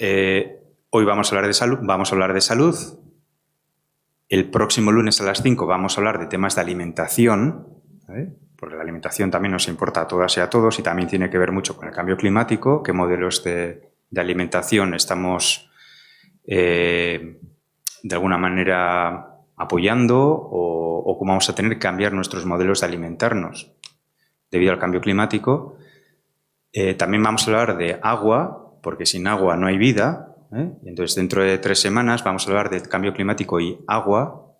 Hoy vamos a hablar de salud. El próximo lunes a las 5 vamos a hablar de temas de alimentación, ¿vale? Porque la alimentación también nos importa a todas y a todos y también tiene que ver mucho con el cambio climático, qué modelos de alimentación estamos de alguna manera apoyando o cómo vamos a tener que cambiar nuestros modelos de alimentarnos debido al cambio climático. También vamos a hablar de agua, porque sin agua no hay vida. Y entonces, dentro de 3 semanas vamos a hablar del cambio climático y agua.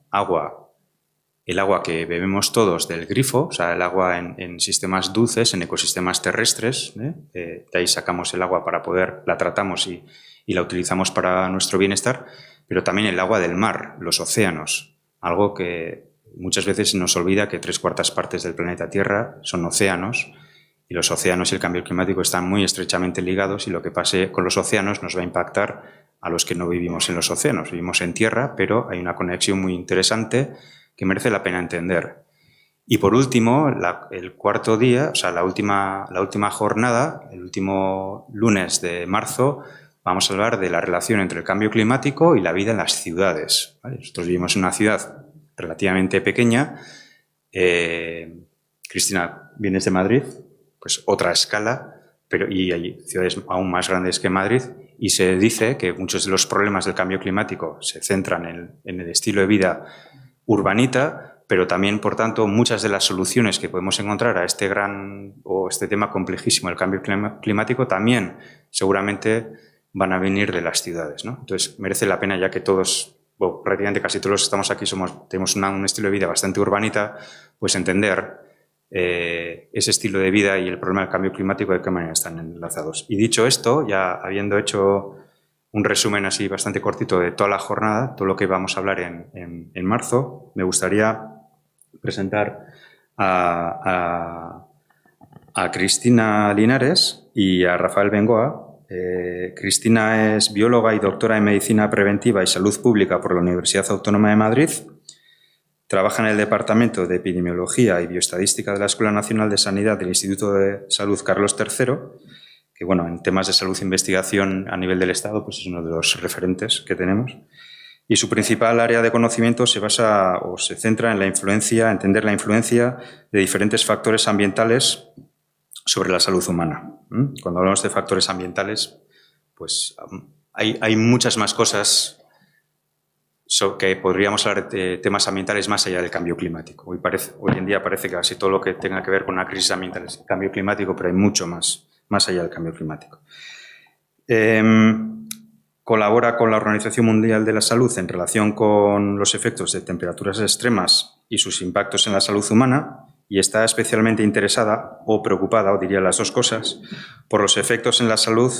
El agua que bebemos todos del grifo, o sea, el agua en sistemas dulces, en ecosistemas terrestres. De ahí sacamos el agua para la tratamos y la utilizamos para nuestro bienestar, pero también el agua del mar, los océanos, algo que muchas veces nos olvida que 3/4 partes del planeta Tierra son océanos. Y los océanos y el cambio climático están muy estrechamente ligados y lo que pase con los océanos nos va a impactar a los que no vivimos en los océanos. Vivimos en tierra, pero hay una conexión muy interesante que merece la pena entender. Y por último, el cuarto día, o sea, la última jornada, el último lunes de marzo, vamos a hablar de la relación entre el cambio climático y la vida en las ciudades, ¿vale? Nosotros vivimos en una ciudad relativamente pequeña. Cristina, ¿vienes de Madrid? Pues otra escala, y hay ciudades aún más grandes que Madrid, y se dice que muchos de los problemas del cambio climático se centran en el estilo de vida urbanita, pero también, por tanto, muchas de las soluciones que podemos encontrar a este tema complejísimo del cambio climático también seguramente van a venir de las ciudades, ¿no? Entonces, merece la pena, ya que todos, prácticamente casi todos los que estamos aquí tenemos un estilo de vida bastante urbanita, pues entender ese estilo de vida y el problema del cambio climático, de qué manera están enlazados. Y dicho esto, ya habiendo hecho un resumen así bastante cortito de toda la jornada, todo lo que vamos a hablar en marzo, me gustaría presentar a Cristina Linares y a Rafael Bengoa. Cristina es bióloga y doctora en Medicina Preventiva y Salud Pública por la Universidad Autónoma de Madrid. Trabaja en el Departamento de Epidemiología y Bioestadística de la Escuela Nacional de Sanidad del Instituto de Salud Carlos III, que, bueno, en temas de salud e investigación a nivel del Estado, pues es uno de los referentes que tenemos. Y su principal área de conocimiento se centra en entender la influencia de diferentes factores ambientales sobre la salud humana. Cuando hablamos de factores ambientales, pues hay muchas más cosas que podríamos hablar de temas ambientales más allá del cambio climático. Hoy en día parece que casi todo lo que tenga que ver con una crisis ambiental es el cambio climático, pero hay mucho más allá del cambio climático. Colabora con la Organización Mundial de la Salud en relación con los efectos de temperaturas extremas y sus impactos en la salud humana, y está especialmente interesada o preocupada, o diría las dos cosas, por los efectos en la salud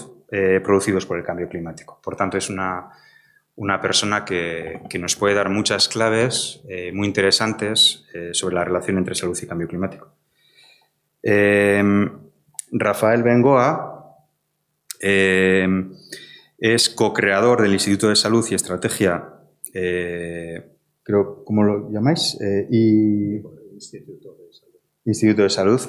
producidos por el cambio climático. Por tanto, es una persona que nos puede dar muchas claves muy interesantes sobre la relación entre salud y cambio climático. Rafael Bengoa es co-creador del Instituto de Salud y Estrategia, creo, ¿cómo lo llamáis? Instituto de Salud.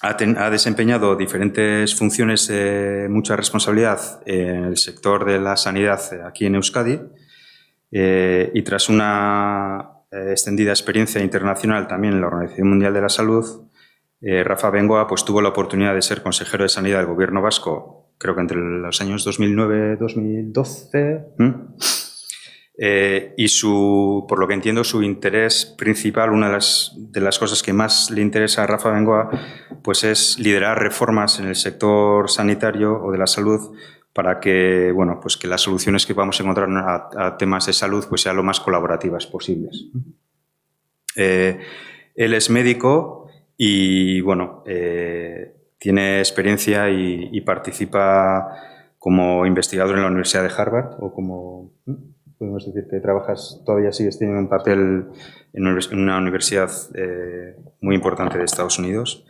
Ha desempeñado diferentes funciones de mucha responsabilidad en el sector de la sanidad aquí en Euskadi, y tras una extendida experiencia internacional también en la Organización Mundial de la Salud, Rafa Bengoa pues tuvo la oportunidad de ser consejero de Sanidad del Gobierno vasco, creo que entre los años 2009 y 2012. Y por lo que entiendo, su interés principal, una de las cosas que más le interesa a Rafa Bengoa, pues es liderar reformas en el sector sanitario o de la salud para que, pues que las soluciones que vamos a encontrar a temas de salud pues sean lo más colaborativas posibles. Él es médico y tiene experiencia y participa como investigador en la Universidad de Harvard, o como podemos decir que sigues teniendo un papel en una universidad muy importante de Estados Unidos.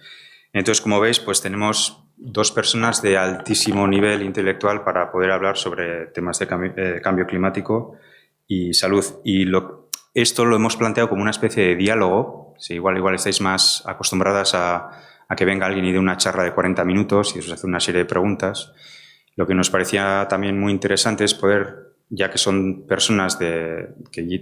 Entonces, como veis, pues tenemos dos personas de altísimo nivel intelectual para poder hablar sobre temas de cambio climático y salud. Y esto lo hemos planteado como una especie de diálogo. Sí, igual estáis más acostumbradas a a que venga alguien y dé una charla de 40 minutos y eso se hace una serie de preguntas. Lo que nos parecía también muy interesante es poder, ya que son personas que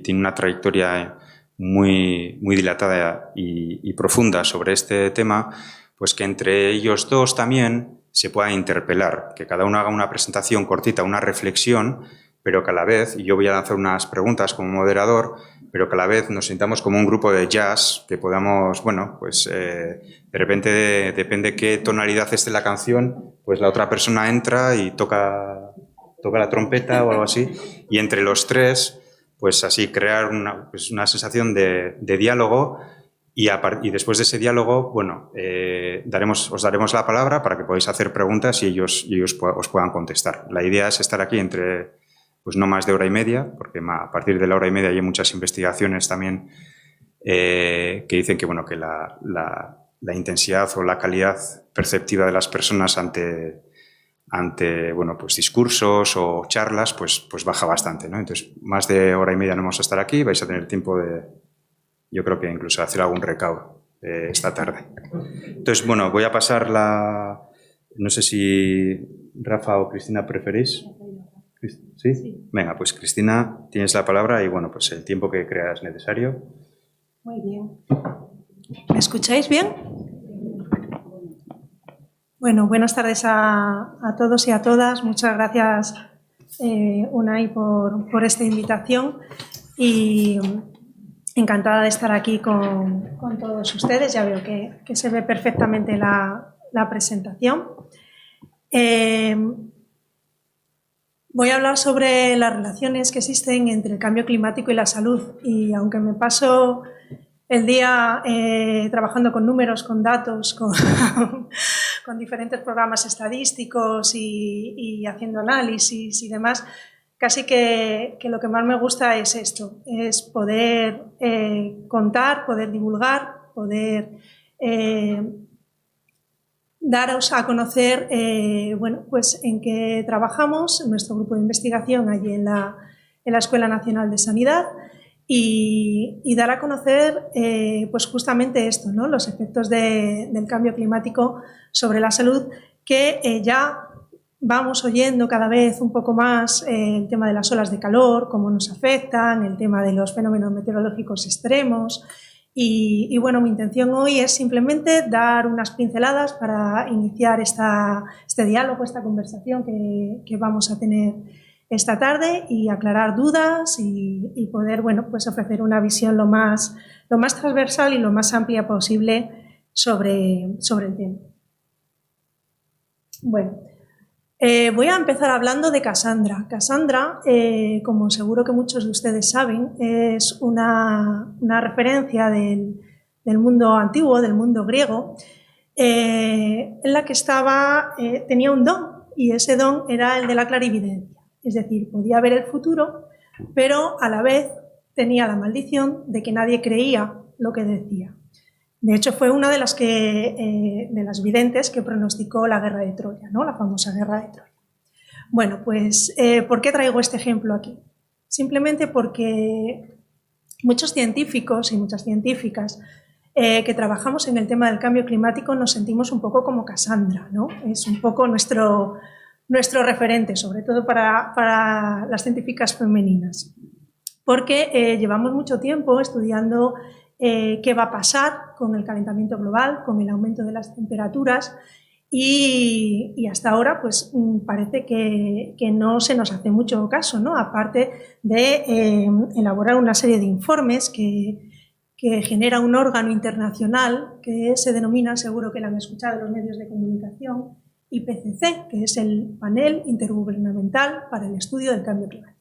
tienen una trayectoria muy dilatada y profunda sobre este tema, pues que entre ellos dos también se pueda interpelar, que cada uno haga una presentación cortita, una reflexión, pero que a la vez, y yo voy a lanzar unas preguntas como moderador, pero que a la vez nos sintamos como un grupo de jazz, que podamos, bueno, pues de repente, depende qué tonalidad esté la canción, pues la otra persona entra y toca la trompeta o algo así, y entre los tres, pues así crear una sensación de diálogo. Y después de ese diálogo, bueno, os daremos la palabra para que podáis hacer preguntas y ellos os puedan contestar. La idea es estar aquí entre pues no más de hora y media, porque a partir de la hora y media hay muchas investigaciones también que dicen que, bueno, que la intensidad o la calidad perceptiva de las personas ante bueno, pues discursos o charlas pues baja bastante, ¿no? Entonces, más de hora y media no vamos a estar aquí, vais a tener tiempo de, yo creo que incluso hacer algún recaudo esta tarde. Entonces, bueno, voy a pasar no sé si Rafa o Cristina preferís. ¿Sí? Sí. Venga, pues Cristina, tienes la palabra y, bueno, pues el tiempo que creas necesario. Muy bien. ¿Me escucháis bien? Bueno, buenas tardes a todos y a todas. Muchas gracias, Unai, por esta invitación y encantada de estar aquí con todos ustedes. Ya veo que se ve perfectamente la presentación. Voy a hablar sobre las relaciones que existen entre el cambio climático y la salud. Y aunque me paso el día trabajando con números, con datos, con diferentes programas estadísticos y haciendo análisis y demás, casi que lo que más me gusta es esto, es poder contar, poder divulgar, poder daros a conocer bueno, pues en qué trabajamos, en nuestro grupo de investigación allí en la Escuela Nacional de Sanidad y dar a conocer pues justamente esto, ¿no? Los efectos del cambio climático sobre la salud, que ya vamos oyendo cada vez un poco más el tema de las olas de calor, cómo nos afectan, el tema de los fenómenos meteorológicos extremos. Y bueno, mi intención hoy es simplemente dar unas pinceladas para iniciar este diálogo, esta conversación que vamos a tener esta tarde y aclarar dudas y poder, bueno, pues ofrecer una visión lo más transversal y lo más amplia posible sobre el tema. Bueno, voy a empezar hablando de Casandra. Casandra, como seguro que muchos de ustedes saben, es una referencia del mundo antiguo, del mundo griego, en la que tenía un don, y ese don era el de la clarividencia. Es decir, podía ver el futuro, pero a la vez tenía la maldición de que nadie creía lo que decía. De hecho, fue una de las videntes que pronosticó la guerra de Troya, ¿no? La famosa guerra de Troya. Bueno, pues, ¿por qué traigo este ejemplo aquí? Simplemente porque muchos científicos y muchas científicas que trabajamos en el tema del cambio climático nos sentimos un poco como Casandra, ¿no? Es un poco nuestro referente, sobre todo para las científicas femeninas, porque llevamos mucho tiempo estudiando qué va a pasar con el calentamiento global, con el aumento de las temperaturas y hasta ahora pues parece que no se nos hace mucho caso, ¿no? Aparte de elaborar una serie de informes que genera un órgano internacional que se denomina, seguro que lo han escuchado en los medios de comunicación, IPCC, que es el Panel Intergubernamental para el Estudio del Cambio Climático.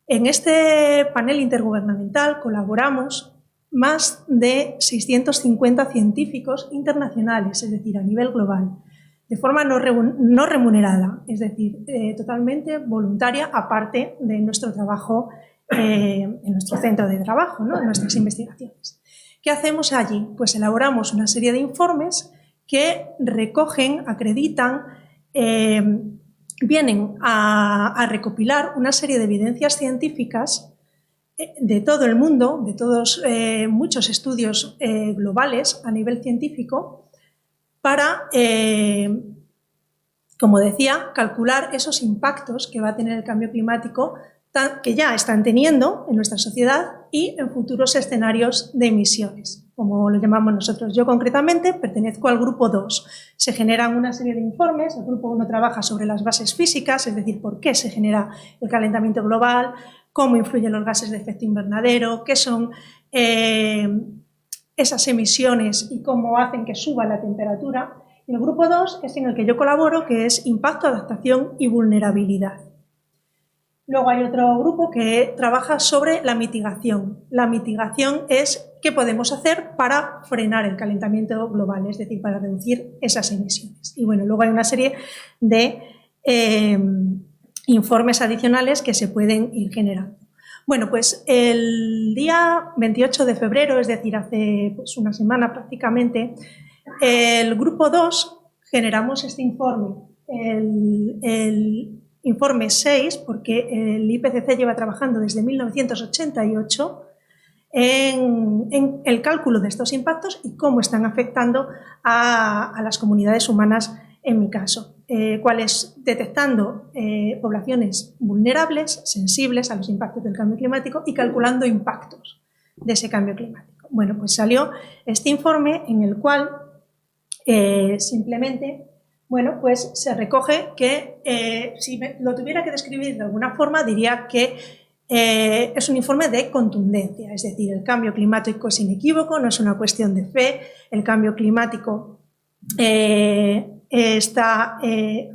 En este panel intergubernamental colaboramos más de 650 científicos internacionales, es decir, a nivel global, de forma no remunerada, es decir, totalmente voluntaria, aparte de nuestro trabajo en nuestro centro de trabajo, ¿no? En nuestras investigaciones. ¿Qué hacemos allí? Pues elaboramos una serie de informes que recogen, acreditan, vienen a recopilar una serie de evidencias científicas de todo el mundo, de muchos estudios globales a nivel científico, para, como decía, calcular esos impactos que va a tener el cambio climático que ya están teniendo en nuestra sociedad y en futuros escenarios de emisiones, como lo llamamos nosotros. Yo concretamente pertenezco al grupo 2. Se generan una serie de informes. El grupo 1 trabaja sobre las bases físicas, es decir, por qué se genera el calentamiento global, cómo influyen los gases de efecto invernadero, qué son esas emisiones y cómo hacen que suba la temperatura. Y el grupo 2 es en el que yo colaboro, que es impacto, adaptación y vulnerabilidad. Luego hay otro grupo que trabaja sobre la mitigación. La mitigación es qué podemos hacer para frenar el calentamiento global, es decir, para reducir esas emisiones. Y bueno, luego hay una serie de informes adicionales que se pueden ir generando. Bueno, pues el día 28 de febrero, es decir, hace pues, una semana prácticamente, el grupo 2 generamos este informe, el informe 6, porque el IPCC lleva trabajando desde 1988 en el cálculo de estos impactos y cómo están afectando a las comunidades humanas, en mi caso, detectando poblaciones vulnerables, sensibles a los impactos del cambio climático y calculando impactos de ese cambio climático. Bueno, pues salió este informe en el cual simplemente, bueno, pues se recoge que, si lo tuviera que describir de alguna forma, diría que es un informe de contundencia, es decir, el cambio climático es inequívoco, no es una cuestión de fe, el cambio climático está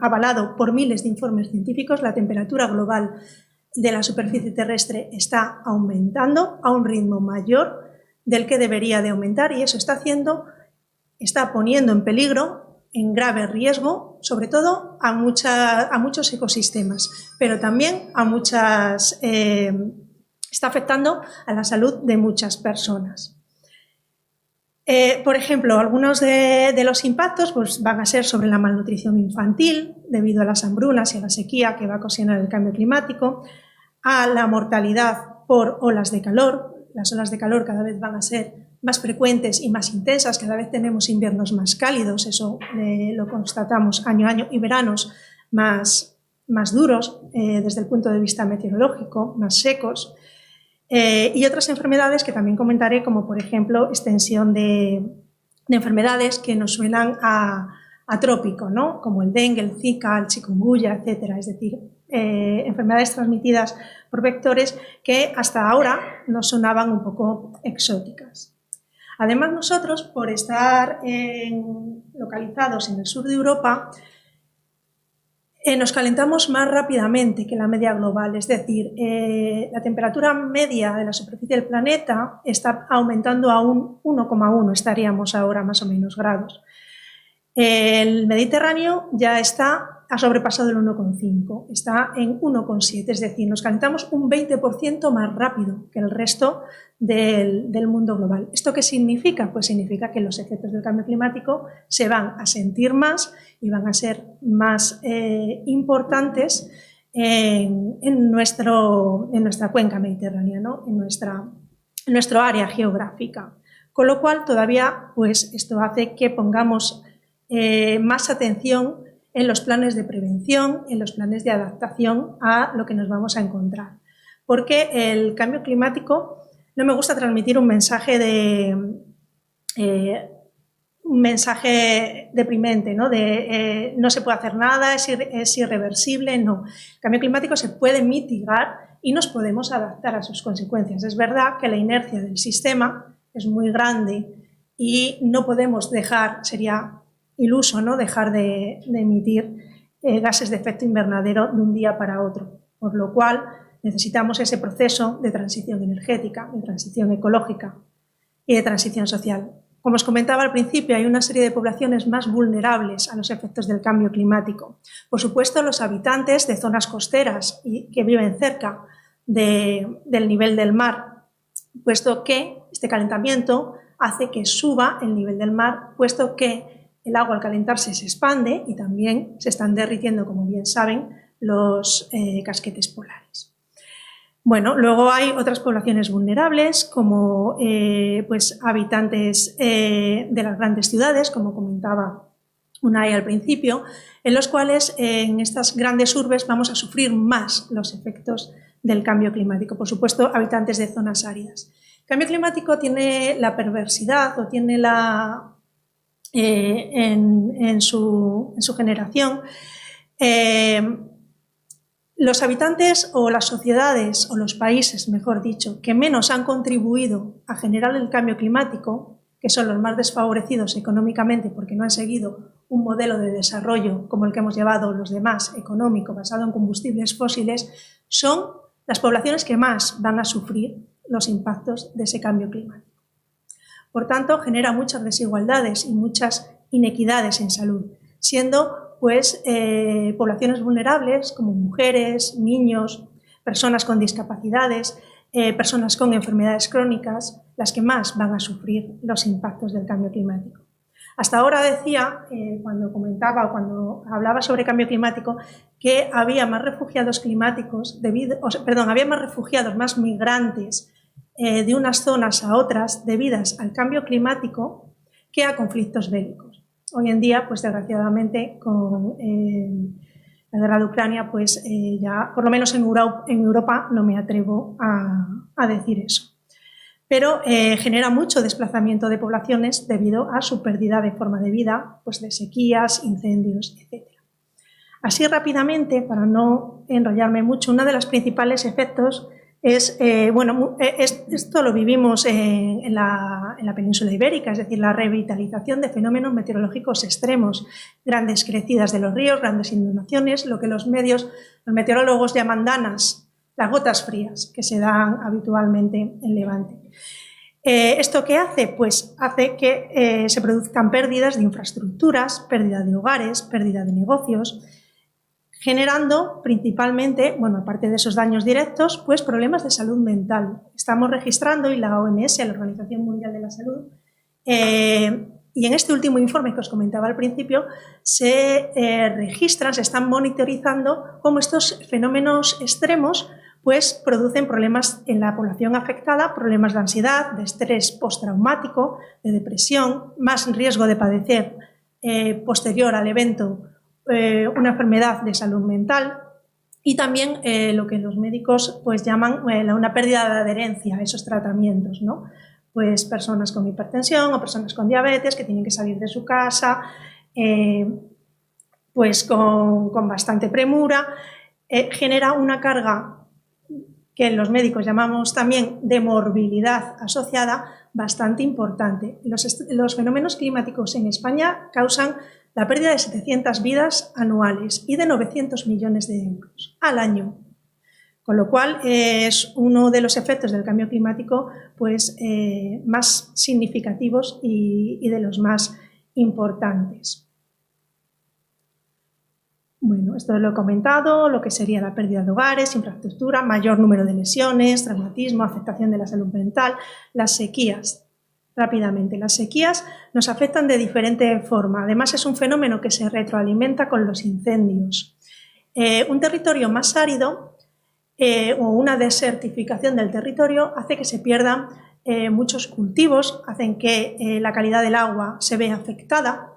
avalado por miles de informes científicos, la temperatura global de la superficie terrestre está aumentando a un ritmo mayor del que debería de aumentar y eso está poniendo en peligro, en grave riesgo, sobre todo a muchos ecosistemas, pero también está afectando a la salud de muchas personas. Por ejemplo, algunos de los impactos pues, van a ser sobre la malnutrición infantil, debido a las hambrunas y a la sequía que va a ocasionar el cambio climático, a la mortalidad por olas de calor. Las olas de calor cada vez van a ser más frecuentes y más intensas, cada vez tenemos inviernos más cálidos, eso lo constatamos año a año, y veranos más duros desde el punto de vista meteorológico, más secos, y otras enfermedades que también comentaré, como por ejemplo extensión de enfermedades que nos suenan a trópico, ¿no? Como el dengue, el zika, el chikungunya, etcétera, es decir, enfermedades transmitidas por vectores que hasta ahora nos sonaban un poco exóticas. Además, nosotros, por estar localizados en el sur de Europa, nos calentamos más rápidamente que la media global, es decir, la temperatura media de la superficie del planeta está aumentando a un 1,1, estaríamos ahora más o menos grados. El Mediterráneo ya ha sobrepasado el 1,5, está en 1,7, es decir, nos calentamos un 20% más rápido que el resto del mundo global. ¿Esto qué significa? Pues significa que los efectos del cambio climático se van a sentir más y van a ser más importantes en nuestra cuenca mediterránea, ¿no? en nuestro área geográfica. Con lo cual, todavía pues, esto hace que pongamos más atención en los planes de prevención, en los planes de adaptación a lo que nos vamos a encontrar. Porque el cambio climático, no me gusta transmitir un mensaje deprimente, ¿no? No se puede hacer nada, es irreversible, no. El cambio climático se puede mitigar y nos podemos adaptar a sus consecuencias. Es verdad que la inercia del sistema es muy grande y no podemos sería iluso, ¿no? dejar de emitir gases de efecto invernadero de un día para otro, por lo cual necesitamos ese proceso de transición energética, de transición ecológica y de transición social. Como os comentaba al principio, hay una serie de poblaciones más vulnerables a los efectos del cambio climático. Por supuesto, los habitantes de zonas costeras y que viven cerca del nivel del mar, puesto que este calentamiento hace que suba el nivel del mar, puesto que el agua al calentarse se expande y también se están derritiendo, como bien saben, los casquetes polares. Bueno, luego hay otras poblaciones vulnerables, como pues, habitantes de las grandes ciudades, como comentaba UNAE al principio, en los cuales en estas grandes urbes vamos a sufrir más los efectos del cambio climático, por supuesto, habitantes de zonas áridas. El cambio climático tiene la perversidad o tiene en su generación los habitantes o las sociedades o los países, mejor dicho, que menos han contribuido a generar el cambio climático, que son los más desfavorecidos económicamente porque no han seguido un modelo de desarrollo como el que hemos llevado los demás, económico, basado en combustibles fósiles, son las poblaciones que más van a sufrir los impactos de ese cambio climático. Por tanto, genera muchas desigualdades y muchas inequidades en salud, siendo pues, poblaciones vulnerables como mujeres, niños, personas con discapacidades, personas con enfermedades crónicas, las que más van a sufrir los impactos del cambio climático. Hasta ahora decía, cuando comentaba o cuando hablaba sobre cambio climático, que había más refugiados climáticos, había más refugiados, más migrantes de unas zonas a otras debidas al cambio climático que a conflictos bélicos. Hoy en día, pues desgraciadamente, con la guerra de Ucrania, pues ya, por lo menos en Europa, no me atrevo a decir eso. Pero genera mucho desplazamiento de poblaciones debido a su pérdida de forma de vida, pues de sequías, incendios, etc. Así rápidamente, para no enrollarme mucho, uno de los principales efectos es, esto lo vivimos en la península ibérica, es decir, la revitalización de fenómenos meteorológicos extremos, grandes crecidas de los ríos, grandes inundaciones, lo que los meteorólogos llaman danas, las gotas frías que se dan habitualmente en Levante. ¿Esto qué hace? Pues hace que se produzcan pérdidas de infraestructuras, pérdida de hogares, pérdida de negocios, generando principalmente, bueno, aparte de esos daños directos, pues problemas de salud mental. Estamos registrando, y la OMS, la Organización Mundial de la Salud, y en este último informe que os comentaba al principio, se registran, se están monitorizando cómo estos fenómenos extremos pues producen problemas en la población afectada, problemas de ansiedad, de estrés postraumático, de depresión, más riesgo de padecer posterior al evento una enfermedad de salud mental y también lo que los médicos pues llaman una pérdida de adherencia a esos tratamientos, ¿no? Pues personas con hipertensión o personas con diabetes que tienen que salir de su casa pues con bastante premura, genera una carga que los médicos llamamos también de morbilidad asociada bastante importante. Los fenómenos climáticos en España causan la pérdida de 700 vidas anuales y de 900 millones de euros al año. Con lo cual es uno de los efectos del cambio climático pues, más significativos y de los más importantes. Bueno, esto lo he comentado, lo que sería la pérdida de hogares, infraestructura, mayor número de lesiones, traumatismo, afectación de la salud mental, las sequías. Rápidamente, las sequías nos afectan de diferente forma. Además, es un fenómeno que se retroalimenta con los incendios. Un territorio más árido o una desertificación del territorio hace que se pierdan muchos cultivos, hacen que la calidad del agua se vea afectada,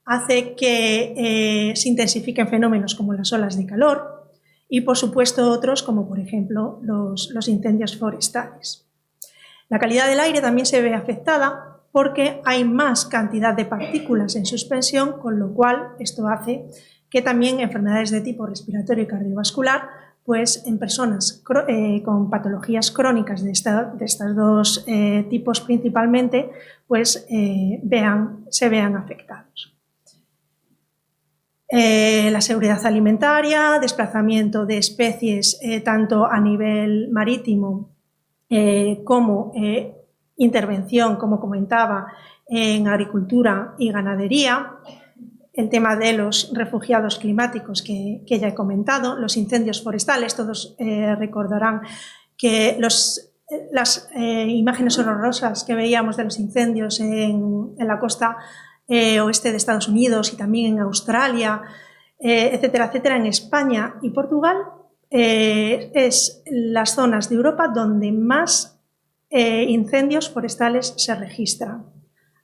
hace que se intensifiquen fenómenos como las olas de calor y, por supuesto, otros como, por ejemplo, los incendios forestales. La calidad del aire también se ve afectada porque hay más cantidad de partículas en suspensión, con lo cual esto hace que también enfermedades de tipo respiratorio y cardiovascular, pues en personas con patologías crónicas de estos dos tipos principalmente, pues se vean afectados. La seguridad alimentaria, desplazamiento de especies tanto a nivel marítimo como intervención, como comentaba, en agricultura y ganadería, el tema de los refugiados climáticos que ya he comentado, los incendios forestales, todos recordarán que las imágenes horrorosas que veíamos de los incendios en la costa oeste de Estados Unidos y también en Australia, etcétera, etcétera, en España y Portugal, es las zonas de Europa donde más incendios forestales se registran.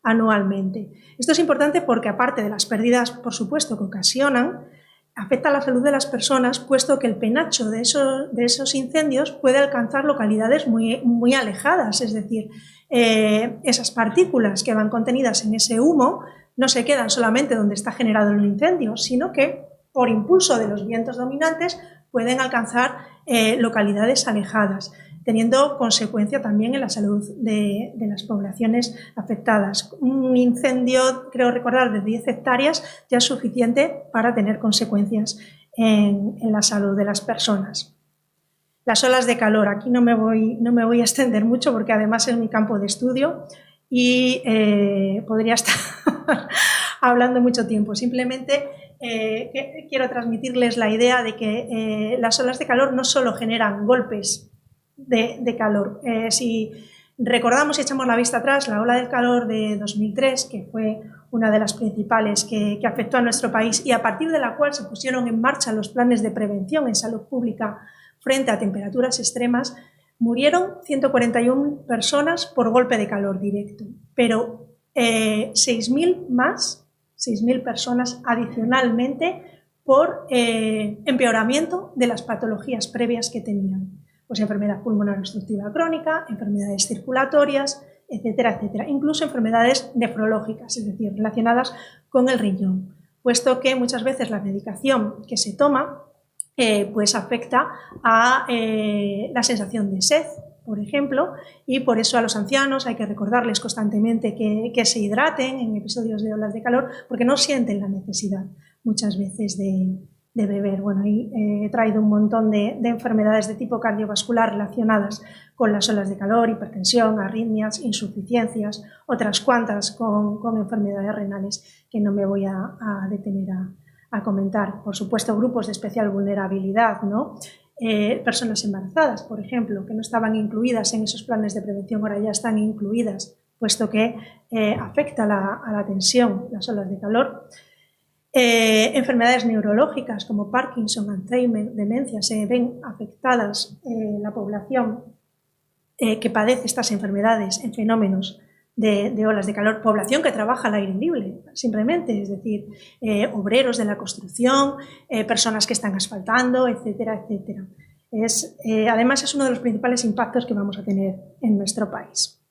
anualmente. Esto es importante porque, aparte de las pérdidas, por supuesto, que ocasionan, afecta a la salud de las personas, puesto que el penacho de esos incendios puede alcanzar localidades muy alejadas, es decir, esas partículas que van contenidas en ese humo no se quedan solamente donde está generado el incendio, sino que, por impulso de los vientos dominantes, pueden alcanzar localidades alejadas, teniendo consecuencia también en la salud de las poblaciones afectadas. Un incendio, creo recordar, de 10 hectáreas ya es suficiente para tener consecuencias en la salud de las personas. Las olas de calor, aquí no me voy a extender mucho porque además es mi campo de estudio y podría estar hablando mucho tiempo. Simplemente quiero transmitirles la idea de que las olas de calor no solo generan golpes de calor. Si recordamos y echamos la vista atrás, la ola del calor de 2003, que fue una de las principales que afectó a nuestro país y a partir de la cual se pusieron en marcha los planes de prevención en salud pública frente a temperaturas extremas, murieron 141 personas por golpe de calor directo, pero 6.000 personas adicionalmente por empeoramiento de las patologías previas que tenían. Pues enfermedad pulmonar obstructiva crónica, enfermedades circulatorias, etcétera, etcétera. Incluso enfermedades nefrológicas, es decir, relacionadas con el riñón, puesto que muchas veces la medicación que se toma pues afecta a la sensación de sed, por ejemplo, y por eso a los ancianos hay que recordarles constantemente que se hidraten en episodios de olas de calor, porque no sienten la necesidad muchas veces de beber. Bueno, ahí he traído un montón de enfermedades de tipo cardiovascular relacionadas con las olas de calor, hipertensión, arritmias, insuficiencias, otras cuantas con enfermedades renales que no me voy a detener a comentar. Por supuesto, grupos de especial vulnerabilidad, ¿no? Personas embarazadas, por ejemplo, que no estaban incluidas en esos planes de prevención, ahora ya están incluidas, puesto que afecta a la tensión las olas de calor. Enfermedades neurológicas como Parkinson, Alzheimer, demencia, se ven afectadas la población que padece estas enfermedades en fenómenos de olas de calor, población que trabaja al aire libre, simplemente, es decir, obreros de la construcción, personas que están asfaltando, etcétera, etcétera. Además, es uno de los principales impactos que vamos a tener en nuestro país.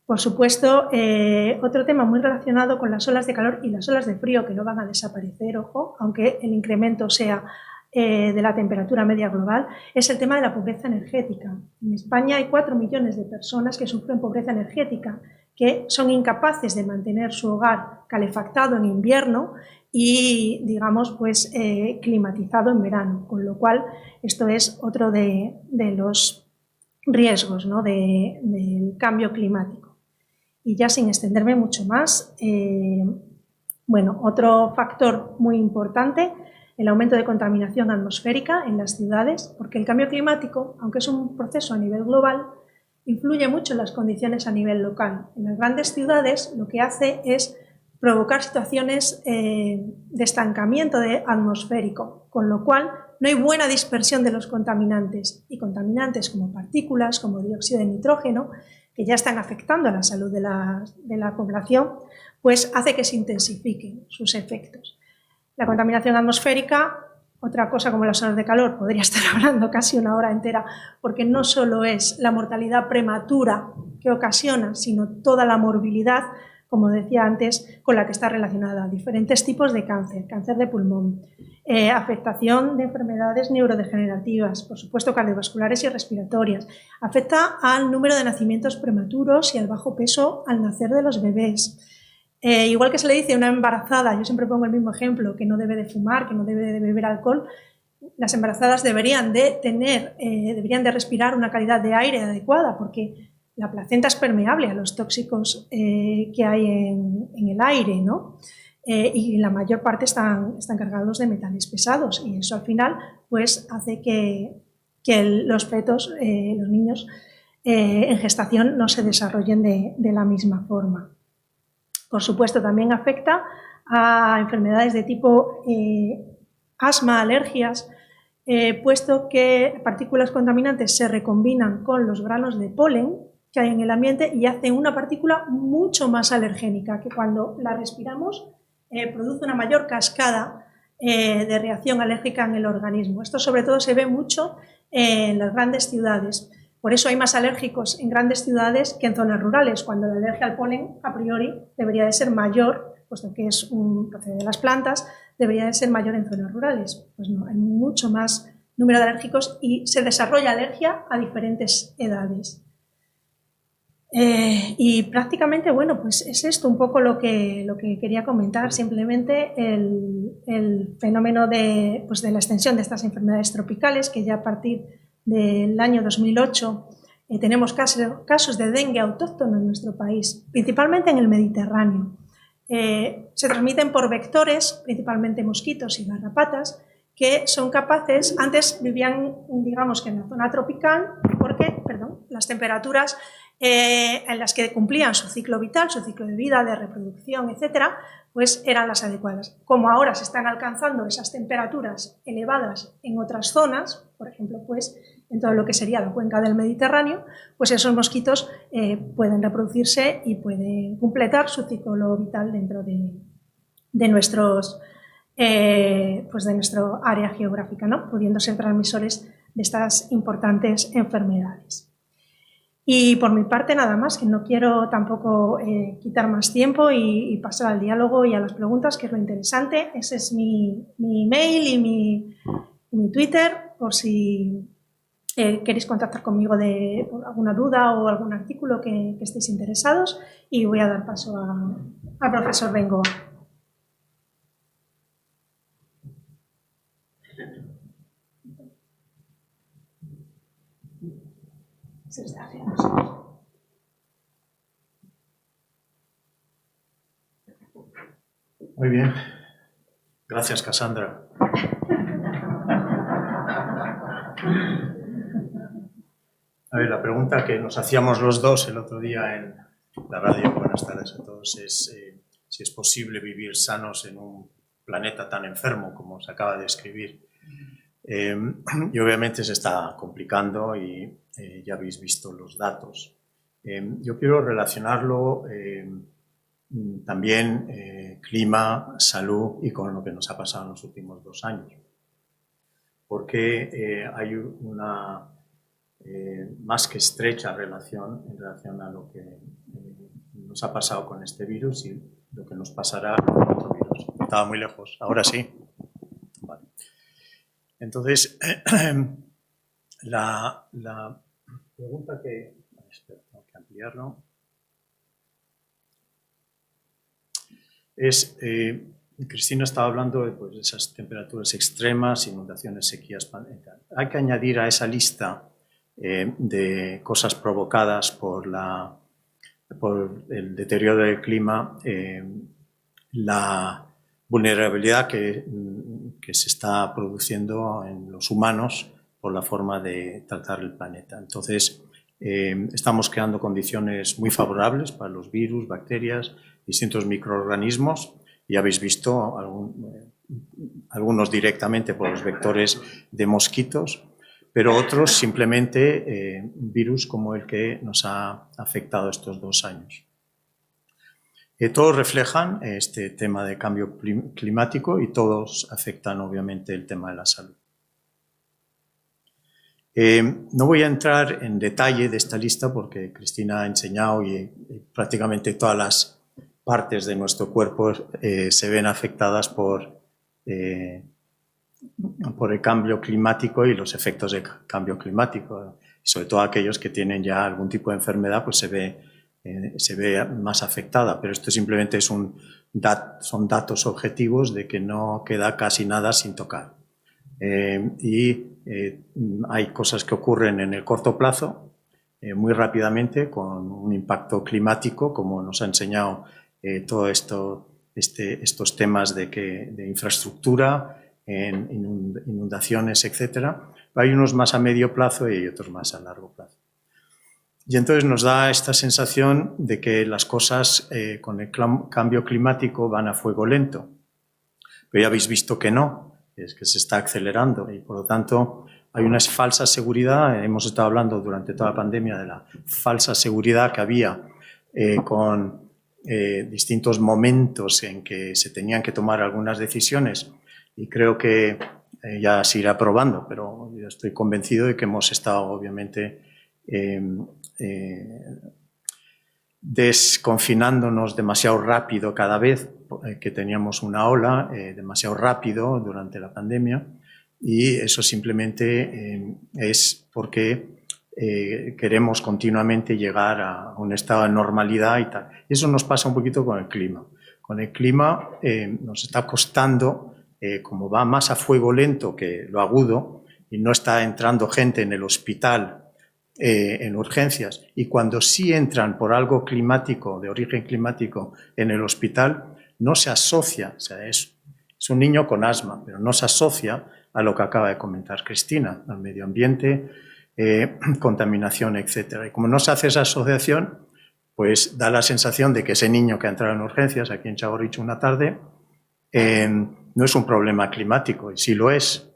Por supuesto, otro tema muy relacionado con las olas de calor y las olas de frío, que no van a desaparecer, ojo, aunque el incremento sea de la temperatura media global, es el tema de la pobreza energética. En España hay 4 millones de personas que sufren pobreza energética, que son incapaces de mantener su hogar calefactado en invierno y, digamos, pues climatizado en verano, con lo cual esto es otro de los riesgos, ¿no? del cambio climático. Y ya sin extenderme mucho más, bueno, otro factor muy importante, el aumento de contaminación atmosférica en las ciudades, porque el cambio climático, aunque es un proceso a nivel global, influye mucho en las condiciones a nivel local. En las grandes ciudades lo que hace es provocar situaciones de estancamiento atmosférico, con lo cual no hay buena dispersión de los contaminantes, y contaminantes como partículas, como dióxido de nitrógeno, que ya están afectando a la salud de la población, pues hace que se intensifiquen sus efectos. La contaminación atmosférica, otra cosa como las olas de calor, podría estar hablando casi una hora entera, porque no solo es la mortalidad prematura que ocasiona, sino toda la morbilidad, como decía antes, con la que está relacionada. Diferentes tipos de cáncer, cáncer de pulmón, afectación de enfermedades neurodegenerativas, por supuesto cardiovasculares y respiratorias. Afecta al número de nacimientos prematuros y al bajo peso al nacer de los bebés. Igual que se le dice a una embarazada, yo siempre pongo el mismo ejemplo, que no debe de fumar, que no debe de beber alcohol, las embarazadas deberían de respirar una calidad de aire adecuada, porque la placenta es permeable a los tóxicos que hay en el aire, ¿no? Y la mayor parte están cargados de metales pesados, y eso al final pues hace que los fetos, los niños en gestación no se desarrollen de la misma forma. Por supuesto, también afecta a enfermedades de tipo asma, alergias, puesto que partículas contaminantes se recombinan con los granos de polen que hay en el ambiente y hace una partícula mucho más alergénica, que cuando la respiramos produce una mayor cascada de reacción alérgica en el organismo. Esto sobre todo se ve mucho en las grandes ciudades. Por eso hay más alérgicos en grandes ciudades que en zonas rurales, cuando la alergia al polen a priori debería de ser mayor, puesto que es un procede de las plantas, debería de ser mayor en zonas rurales. Pues no, hay mucho más número de alérgicos y se desarrolla alergia a diferentes edades. Y prácticamente, bueno, pues es esto un poco lo que quería comentar, simplemente el fenómeno de la extensión de estas enfermedades tropicales, que ya a partir del año 2008 tenemos casos de dengue autóctono en nuestro país, principalmente en el Mediterráneo. Se transmiten por vectores, principalmente mosquitos y garrapatas, que son capaces, antes vivían, digamos que en la zona tropical, porque, las temperaturas en las que cumplían su ciclo vital, su ciclo de vida, de reproducción, etcétera, pues eran las adecuadas. Como ahora se están alcanzando esas temperaturas elevadas en otras zonas, por ejemplo, pues en todo lo que sería la cuenca del Mediterráneo, pues esos mosquitos pueden reproducirse y pueden completar su ciclo vital dentro de nuestros pues de nuestra área geográfica, ¿no? Pudiendo ser transmisores de estas importantes enfermedades. Y por mi parte nada más, que no quiero tampoco quitar más tiempo y pasar al diálogo y a las preguntas, que es lo interesante. Ese es mi email y mi Twitter, por si queréis contactar conmigo de alguna duda o algún artículo que estéis interesados, y voy a dar paso al profesor Bengoa. Muy bien. Gracias, Cassandra. A ver, la pregunta que nos hacíamos los dos el otro día en la radio, buenas tardes a todos, es si es posible vivir sanos en un planeta tan enfermo como se acaba de describir. Y obviamente se está complicando y ya habéis visto los datos. Yo quiero relacionarlo también clima, salud y con lo que nos ha pasado en los últimos 2 años. Porque hay una más que estrecha relación en relación a lo que nos ha pasado con este virus y lo que nos pasará con otro virus. Estaba muy lejos, ahora sí. Vale. Entonces, la pregunta que... Tengo que ampliarlo. Es, Cristina estaba hablando de esas temperaturas extremas, inundaciones, sequías. Hay que añadir a esa lista de cosas provocadas por el deterioro del clima la vulnerabilidad que se está produciendo en los humanos por la forma de tratar el planeta. Entonces, estamos creando condiciones muy favorables para los virus, bacterias, distintos microorganismos. Ya habéis visto algunos directamente por los vectores de mosquitos, pero otros simplemente virus como el que nos ha afectado estos 2 años. Todos reflejan este tema de cambio climático y todos afectan obviamente el tema de la salud. No voy a entrar en detalle de esta lista porque Cristina ha enseñado y prácticamente todas las partes de nuestro cuerpo se ven afectadas por el cambio climático y los efectos del cambio climático. Sobre todo aquellos que tienen ya algún tipo de enfermedad, pues se ve más afectada, pero esto simplemente son datos objetivos de que no queda casi nada sin tocar. Hay cosas que ocurren en el corto plazo, muy rápidamente, con un impacto climático, como nos ha enseñado todo estos temas de infraestructura, inundaciones, etc. Hay unos más a medio plazo y otros más a largo plazo. Y entonces nos da esta sensación de que las cosas con el cambio climático van a fuego lento. Pero ya habéis visto que no, es que se está acelerando y por lo tanto hay una falsa seguridad. Hemos estado hablando durante toda la pandemia de la falsa seguridad que había con distintos momentos en que se tenían que tomar algunas decisiones, y creo que ya se irá probando, pero yo estoy convencido de que hemos estado obviamente desconfinándonos demasiado rápido cada vez que teníamos una ola, demasiado rápido durante la pandemia, y eso simplemente es porque queremos continuamente llegar a un estado de normalidad y tal. Y eso nos pasa un poquito con el clima. Con el clima nos está costando, como va más a fuego lento que lo agudo, y no está entrando gente en el hospital en urgencias, y cuando sí entran por algo climático, de origen climático, en el hospital, no se asocia, o sea, es un niño con asma, pero no se asocia a lo que acaba de comentar Cristina, al medio ambiente, contaminación, etc. Y como no se hace esa asociación, pues da la sensación de que ese niño que ha entrado en urgencias aquí en Txagorritxu una tarde no es un problema climático, y sí lo es.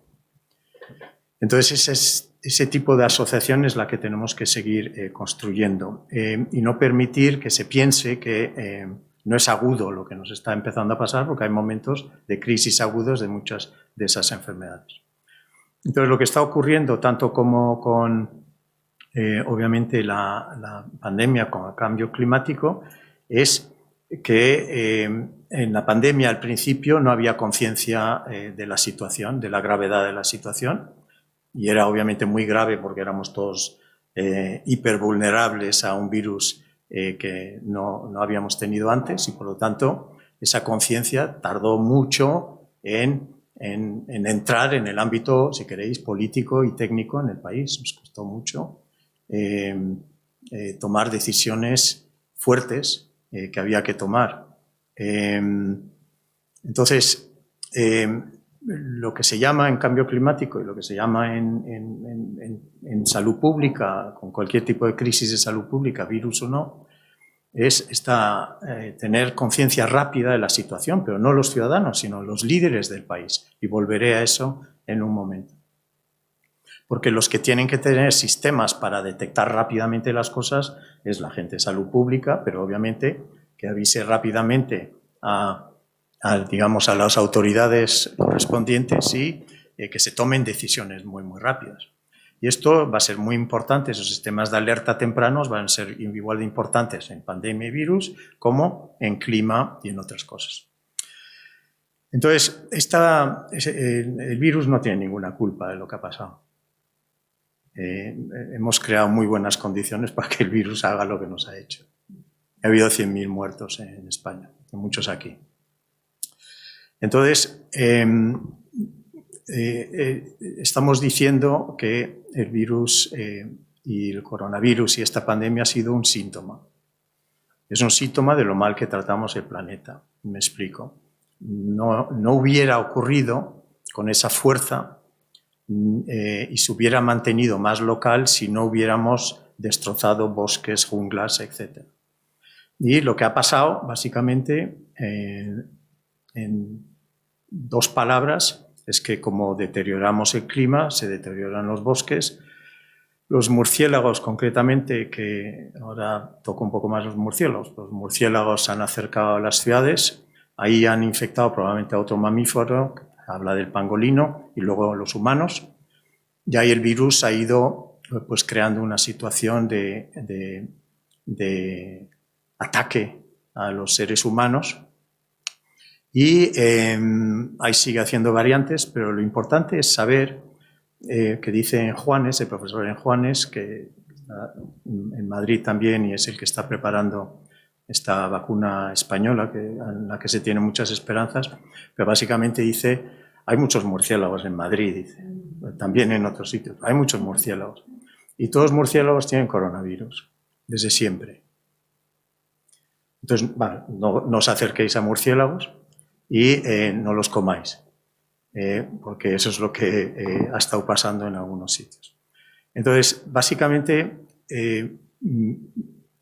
Entonces ese tipo de asociación es la que tenemos que seguir construyendo, y no permitir que se piense que no es agudo lo que nos está empezando a pasar, porque hay momentos de crisis agudos de muchas de esas enfermedades. Entonces, lo que está ocurriendo, tanto como con, obviamente, la pandemia, con el cambio climático, es que en la pandemia, al principio, no había conciencia de la situación, de la gravedad de la situación, y era obviamente muy grave porque éramos todos hipervulnerables a un virus que no habíamos tenido antes, y por lo tanto esa conciencia tardó mucho en entrar en el ámbito, si queréis, político y técnico en el país. Nos costó mucho tomar decisiones fuertes que había que tomar. Entonces, lo que se llama en cambio climático y lo que se llama en salud pública, con cualquier tipo de crisis de salud pública, virus o no, es tener conciencia rápida de la situación, pero no los ciudadanos, sino los líderes del país. Y volveré a eso en un momento. Porque los que tienen que tener sistemas para detectar rápidamente las cosas es la gente de salud pública, pero obviamente que avise rápidamente digamos, a las autoridades correspondientes y que se tomen decisiones muy, muy rápidas. Y esto va a ser muy importante, esos sistemas de alerta tempranos van a ser igual de importantes en pandemia y virus como en clima y en otras cosas. Entonces, el virus no tiene ninguna culpa de lo que ha pasado. Hemos creado muy buenas condiciones para que el virus haga lo que nos ha hecho. Ha habido 100.000 muertos en España, muchos aquí. Entonces, estamos diciendo que el virus y el coronavirus y esta pandemia ha sido un síntoma. Es un síntoma de lo mal que tratamos el planeta. Me explico. No hubiera ocurrido con esa fuerza y se hubiera mantenido más local si no hubiéramos destrozado bosques, junglas, etc. Y lo que ha pasado, básicamente, en dos palabras, es que como deterioramos el clima, se deterioran los bosques. Los murciélagos, concretamente, que ahora toco un poco más los murciélagos se han acercado a las ciudades, ahí han infectado probablemente a otro mamífero, habla del pangolino, y luego los humanos, y ahí el virus ha ido pues, creando una situación de ataque a los seres humanos, y ahí sigue haciendo variantes, pero lo importante es saber que dice Juanes, el profesor Juanes, que está en Madrid también y es el que está preparando esta vacuna española en la que se tienen muchas esperanzas, pero básicamente dice, hay muchos murciélagos en Madrid, dice, también en otros sitios, hay muchos murciélagos. Y todos los murciélagos tienen coronavirus, desde siempre. Entonces, vale, no os acerquéis a murciélagos y no los comáis, porque eso es lo que ha estado pasando en algunos sitios. Entonces, básicamente,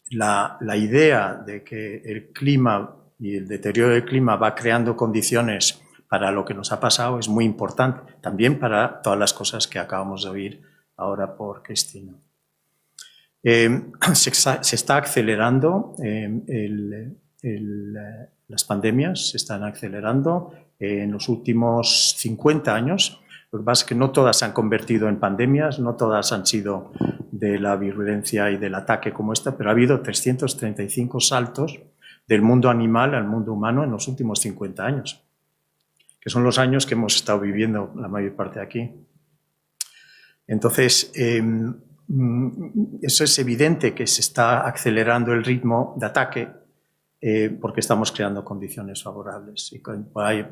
la idea de que el clima y el deterioro del clima va creando condiciones para lo que nos ha pasado es muy importante, también para todas las cosas que acabamos de oír ahora por Cristina. Se está acelerando, las pandemias se están acelerando en los últimos 50 años. Lo que pasa es que no todas se han convertido en pandemias, no todas han sido de la virulencia y del ataque como esta, pero ha habido 335 saltos del mundo animal al mundo humano en los últimos 50 años, que son los años que hemos estado viviendo la mayor parte de aquí. Entonces, eso es evidente que se está acelerando el ritmo de ataque porque estamos creando condiciones favorables y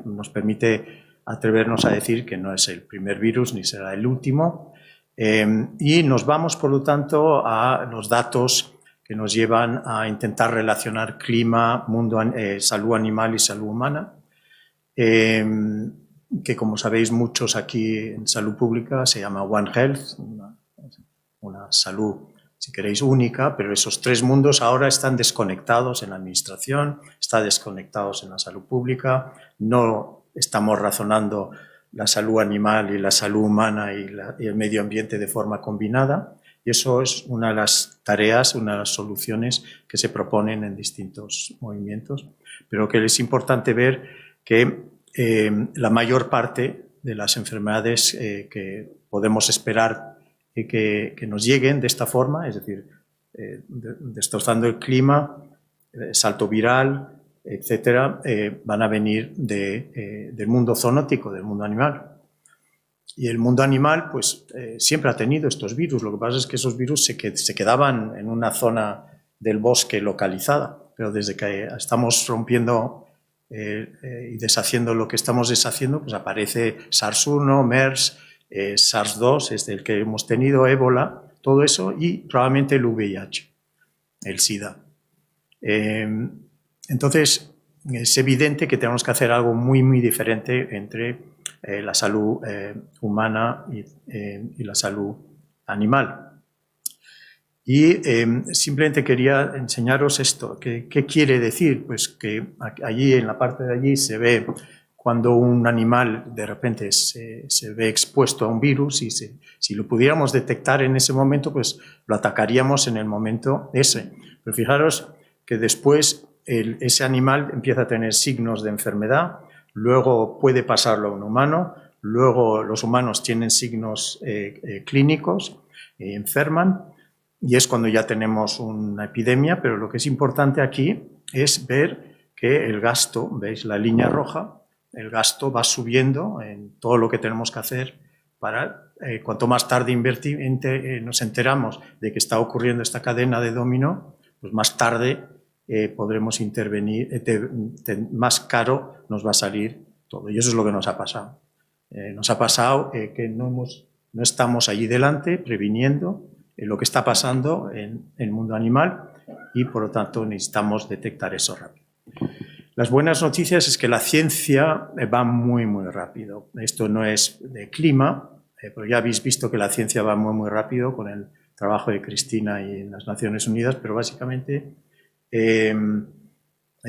nos permite atrevernos a decir que no es el primer virus ni será el último y nos vamos, por lo tanto, a los datos que nos llevan a intentar relacionar clima, salud animal y salud humana, que, como sabéis muchos aquí en salud pública, se llama One Health, una salud, si queréis, única, pero esos tres mundos ahora están desconectados en la administración, están desconectados en la salud pública, no estamos razonando la salud animal y la salud humana y el medio ambiente de forma combinada, y eso es una de las tareas, una de las soluciones que se proponen en distintos movimientos, pero que es importante ver que la mayor parte de las enfermedades que podemos esperar que nos lleguen de esta forma, es decir, destrozando el clima, salto viral, etcétera, van a venir del mundo zoonótico, del mundo animal. Y el mundo animal pues, siempre ha tenido estos virus. Lo que pasa es que esos virus se quedaban en una zona del bosque localizada, pero desde que estamos rompiendo y deshaciendo lo que estamos deshaciendo, pues aparece SARS-1, MERS, SARS-2, es el que hemos tenido, ébola, todo eso, y probablemente el VIH, el SIDA. Entonces, es evidente que tenemos que hacer algo muy, muy diferente entre la salud humana y la salud animal. Y simplemente quería enseñaros esto. ¿Qué quiere decir? Pues que allí, en la parte de allí, se ve cuando un animal de repente se ve expuesto a un virus y si lo pudiéramos detectar en ese momento, pues lo atacaríamos en el momento ese. Pero fijaros que después ese animal empieza a tener signos de enfermedad, luego puede pasarlo a un humano, luego los humanos tienen signos clínicos, enferman, y es cuando ya tenemos una epidemia, pero lo que es importante aquí es ver que el gasto, ¿veis la línea roja? El gasto va subiendo en todo lo que tenemos que hacer para, cuanto más tarde nos enteramos de que está ocurriendo esta cadena de dominó, pues más tarde podremos intervenir, más caro nos va a salir todo. Y eso es lo que nos ha pasado. Nos ha pasado que no estamos allí delante previniendo lo que está pasando en el mundo animal y, por lo tanto, necesitamos detectar eso rápido. Las buenas noticias es que la ciencia va muy, muy rápido. Esto no es de clima, pero ya habéis visto que la ciencia va muy, muy rápido con el trabajo de Cristina y en las Naciones Unidas, pero básicamente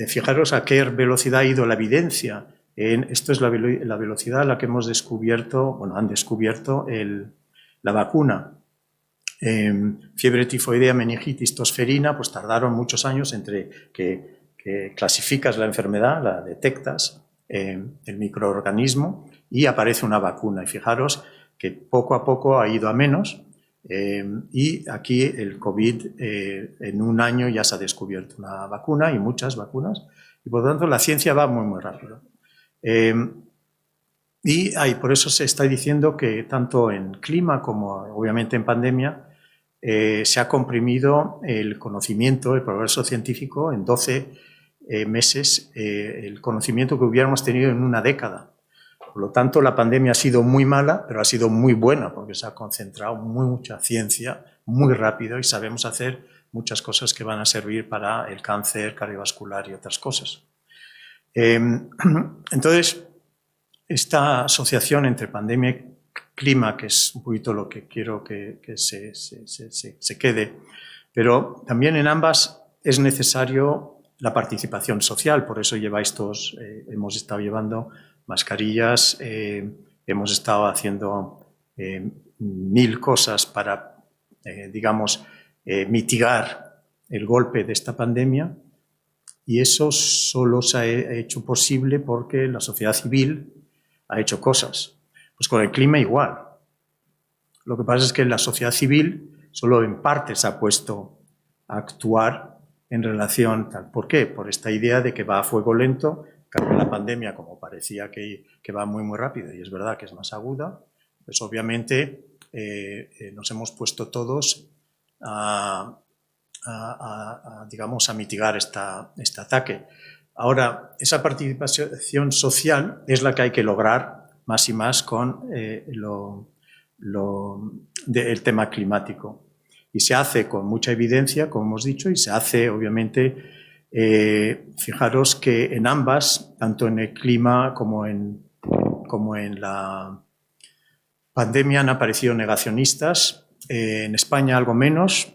fijaros a qué velocidad ha ido la evidencia. Esto es la velocidad a la que hemos descubierto, bueno, han descubierto la vacuna. Fiebre tifoidea, meningitis, tosferina, pues tardaron muchos años entre que clasificas la enfermedad, la detectas, el microorganismo, y aparece una vacuna. Y fijaros que poco a poco ha ido a menos, y aquí el COVID en un año ya se ha descubierto una vacuna y muchas vacunas, y por lo tanto la ciencia va muy, muy rápido. Y por eso se está diciendo que tanto en clima como obviamente en pandemia se ha comprimido el conocimiento, el progreso científico en 12 meses, el conocimiento que hubiéramos tenido en una década. Por lo tanto, la pandemia ha sido muy mala, pero ha sido muy buena porque se ha concentrado mucha ciencia muy rápido y sabemos hacer muchas cosas que van a servir para el cáncer cardiovascular y otras cosas. Entonces, esta asociación entre pandemia y clima, que es un poquito lo que quiero que se quede, pero también en ambas es necesario la participación social, por eso lleváis todos, hemos estado llevando mascarillas, hemos estado haciendo 1000 cosas para, digamos, mitigar el golpe de esta pandemia, y eso solo se ha hecho posible porque la sociedad civil ha hecho cosas. Pues con el clima igual. Lo que pasa es que la sociedad civil solo en parte se ha puesto a actuar en relación tal. ¿Por qué? Por esta idea de que va a fuego lento. Cambia la pandemia, como parecía que va muy, muy rápido, y es verdad que es más aguda, pues obviamente nos hemos puesto todos digamos, a mitigar este ataque. Ahora, esa participación social es la que hay que lograr más y más con el tema climático. Y se hace con mucha evidencia, como hemos dicho, y se hace, obviamente, fijaros que en ambas, tanto en el clima como en la pandemia, han aparecido negacionistas. En España algo menos,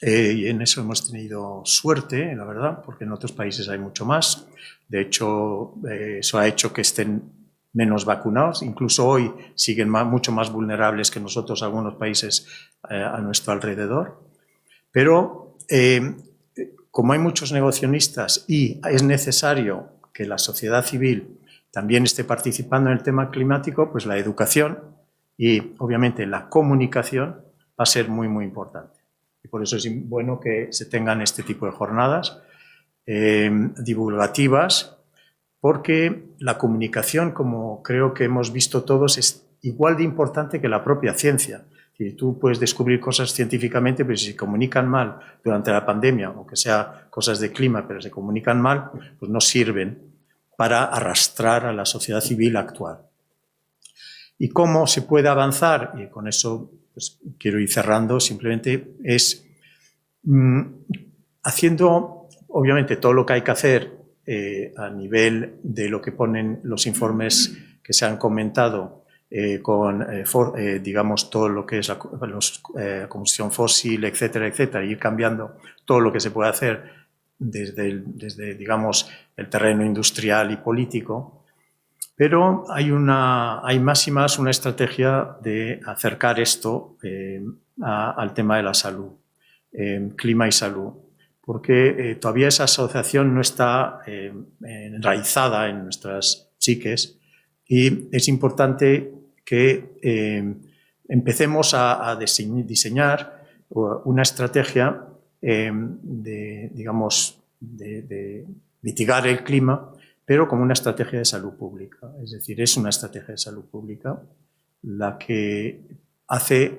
y en eso hemos tenido suerte, la verdad, porque en otros países hay mucho más. De hecho, eso ha hecho que estén menos vacunados. Incluso hoy siguen mucho más vulnerables que nosotros, algunos países a nuestro alrededor. Pero como hay muchos negacionistas y es necesario que la sociedad civil también esté participando en el tema climático, pues la educación y obviamente la comunicación va a ser muy, muy importante. Y por eso es bueno que se tengan este tipo de jornadas divulgativas, porque la comunicación, como creo que hemos visto todos, es igual de importante que la propia ciencia. Si tú puedes descubrir cosas científicamente, pero si se comunican mal durante la pandemia, aunque sea cosas de clima, pero se comunican mal, pues no sirven para arrastrar a la sociedad civil a actuar. ¿Y cómo se puede avanzar? Y con eso pues, quiero ir cerrando, simplemente es haciendo, obviamente, todo lo que hay que hacer a nivel de lo que ponen los informes que se han comentado, digamos, todo lo que es la combustión fósil, etcétera, etcétera, y ir cambiando todo lo que se puede hacer desde digamos, el terreno industrial y político. Pero hay más y más una estrategia de acercar esto al tema de la salud, clima y salud, porque todavía esa asociación no está enraizada en nuestras psiques, y es importante que empecemos a diseñar una estrategia digamos, de mitigar el clima, pero como una estrategia de salud pública. Es decir, es una estrategia de salud pública la que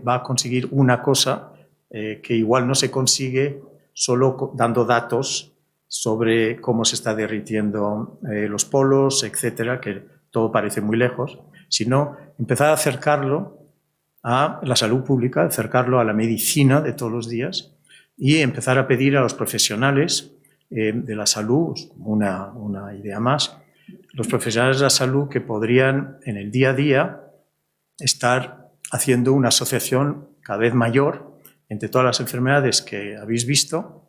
va a conseguir una cosa que igual no se consigue solo dando datos sobre cómo se está derritiendo los polos, etcétera, que todo parece muy lejos, sino empezar a acercarlo a la salud pública, acercarlo a la medicina de todos los días y empezar a pedir a los profesionales de la salud, una idea más, los profesionales de la salud que podrían en el día a día estar haciendo una asociación cada vez mayor entre todas las enfermedades que habéis visto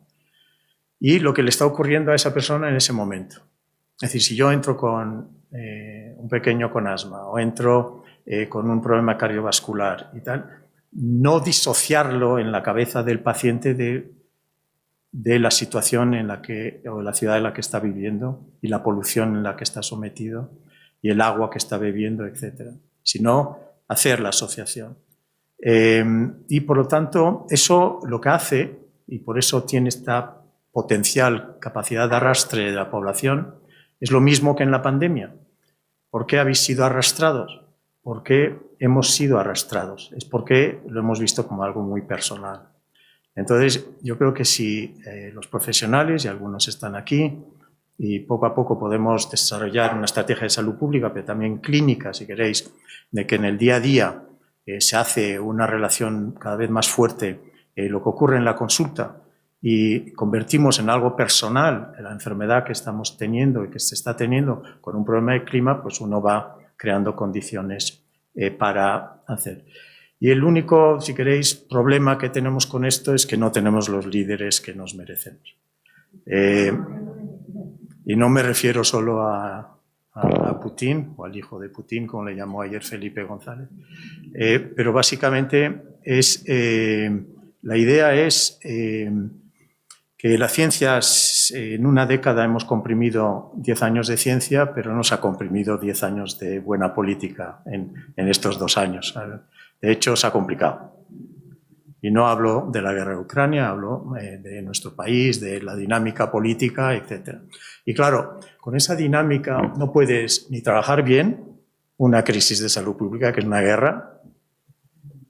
y lo que le está ocurriendo a esa persona en ese momento. Es decir, si yo entro con un pequeño con asma o entro con un problema cardiovascular y tal, no disociarlo en la cabeza del paciente de la situación o la ciudad en la que está viviendo y la polución en la que está sometido y el agua que está bebiendo, etc. Sino hacer la asociación. Y por lo tanto, eso lo que hace, y por eso tiene esta potencial capacidad de arrastre de la población, es lo mismo que en la pandemia. ¿Por qué habéis sido arrastrados? Porque hemos sido arrastrados. Es porque lo hemos visto como algo muy personal. Entonces, yo creo que si los profesionales, y algunos están aquí, y poco a poco podemos desarrollar una estrategia de salud pública, pero también clínica, si queréis, de que en el día a día se hace una relación cada vez más fuerte lo que ocurre en la consulta y convertimos en algo personal la enfermedad que estamos teniendo y que se está teniendo con un problema de clima, pues uno va creando condiciones para hacer. Y el único, si queréis, problema que tenemos con esto es que no tenemos los líderes que nos merecemos. Y no me refiero solo a a Putin, o al hijo de Putin, como le llamó ayer Felipe González. Pero básicamente la idea es que la ciencia, en una década hemos comprimido 10 años de ciencia, pero no se ha comprimido 10 años de buena política en estos 2 años. De hecho, se ha complicado. Y no hablo de la guerra de Ucrania, hablo de nuestro país, de la dinámica política, etc. Y claro, con esa dinámica no puedes ni trabajar bien una crisis de salud pública, que es una guerra,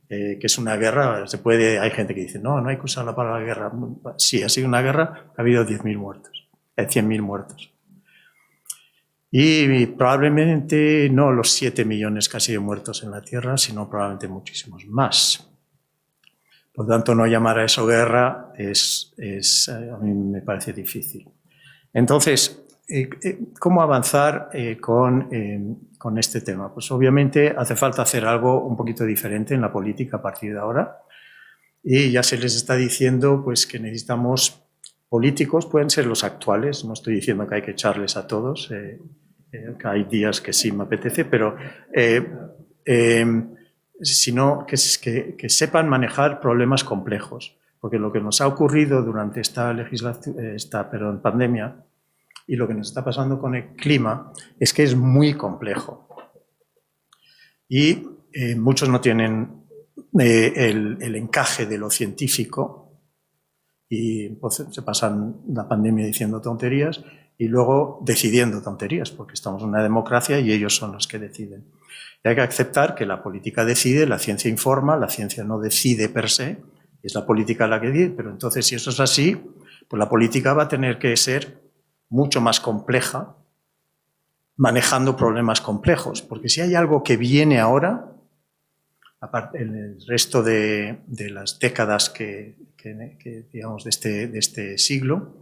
hay gente que dice, no hay que usar la palabra guerra. Sí, ha sido una guerra, ha habido 10.000 muertos, 100.000 muertos. Y probablemente no los 7 millones casi de muertos en la Tierra, sino probablemente muchísimos más. Por lo tanto, no llamar a eso guerra a mí me parece difícil. Entonces, ¿cómo avanzar con este tema? Pues obviamente hace falta hacer algo un poquito diferente en la política a partir de ahora. Y ya se les está diciendo pues, que necesitamos políticos, pueden ser los actuales, no estoy diciendo que hay que echarles a todos, que hay días que sí me apetece, pero sino que sepan manejar problemas complejos. Porque lo que nos ha ocurrido durante esta pandemia y lo que nos está pasando con el clima es que es muy complejo. Y muchos no tienen el encaje de lo científico y pues, se pasan la pandemia diciendo tonterías y luego decidiendo tonterías, porque estamos en una democracia y ellos son los que deciden. Y hay que aceptar que la política decide, la ciencia informa, la ciencia no decide per se, es la política la que decide, pero entonces si eso es así, pues la política va a tener que ser mucho más compleja, manejando problemas complejos, porque si hay algo que viene ahora, en el resto de las décadas digamos, de este siglo,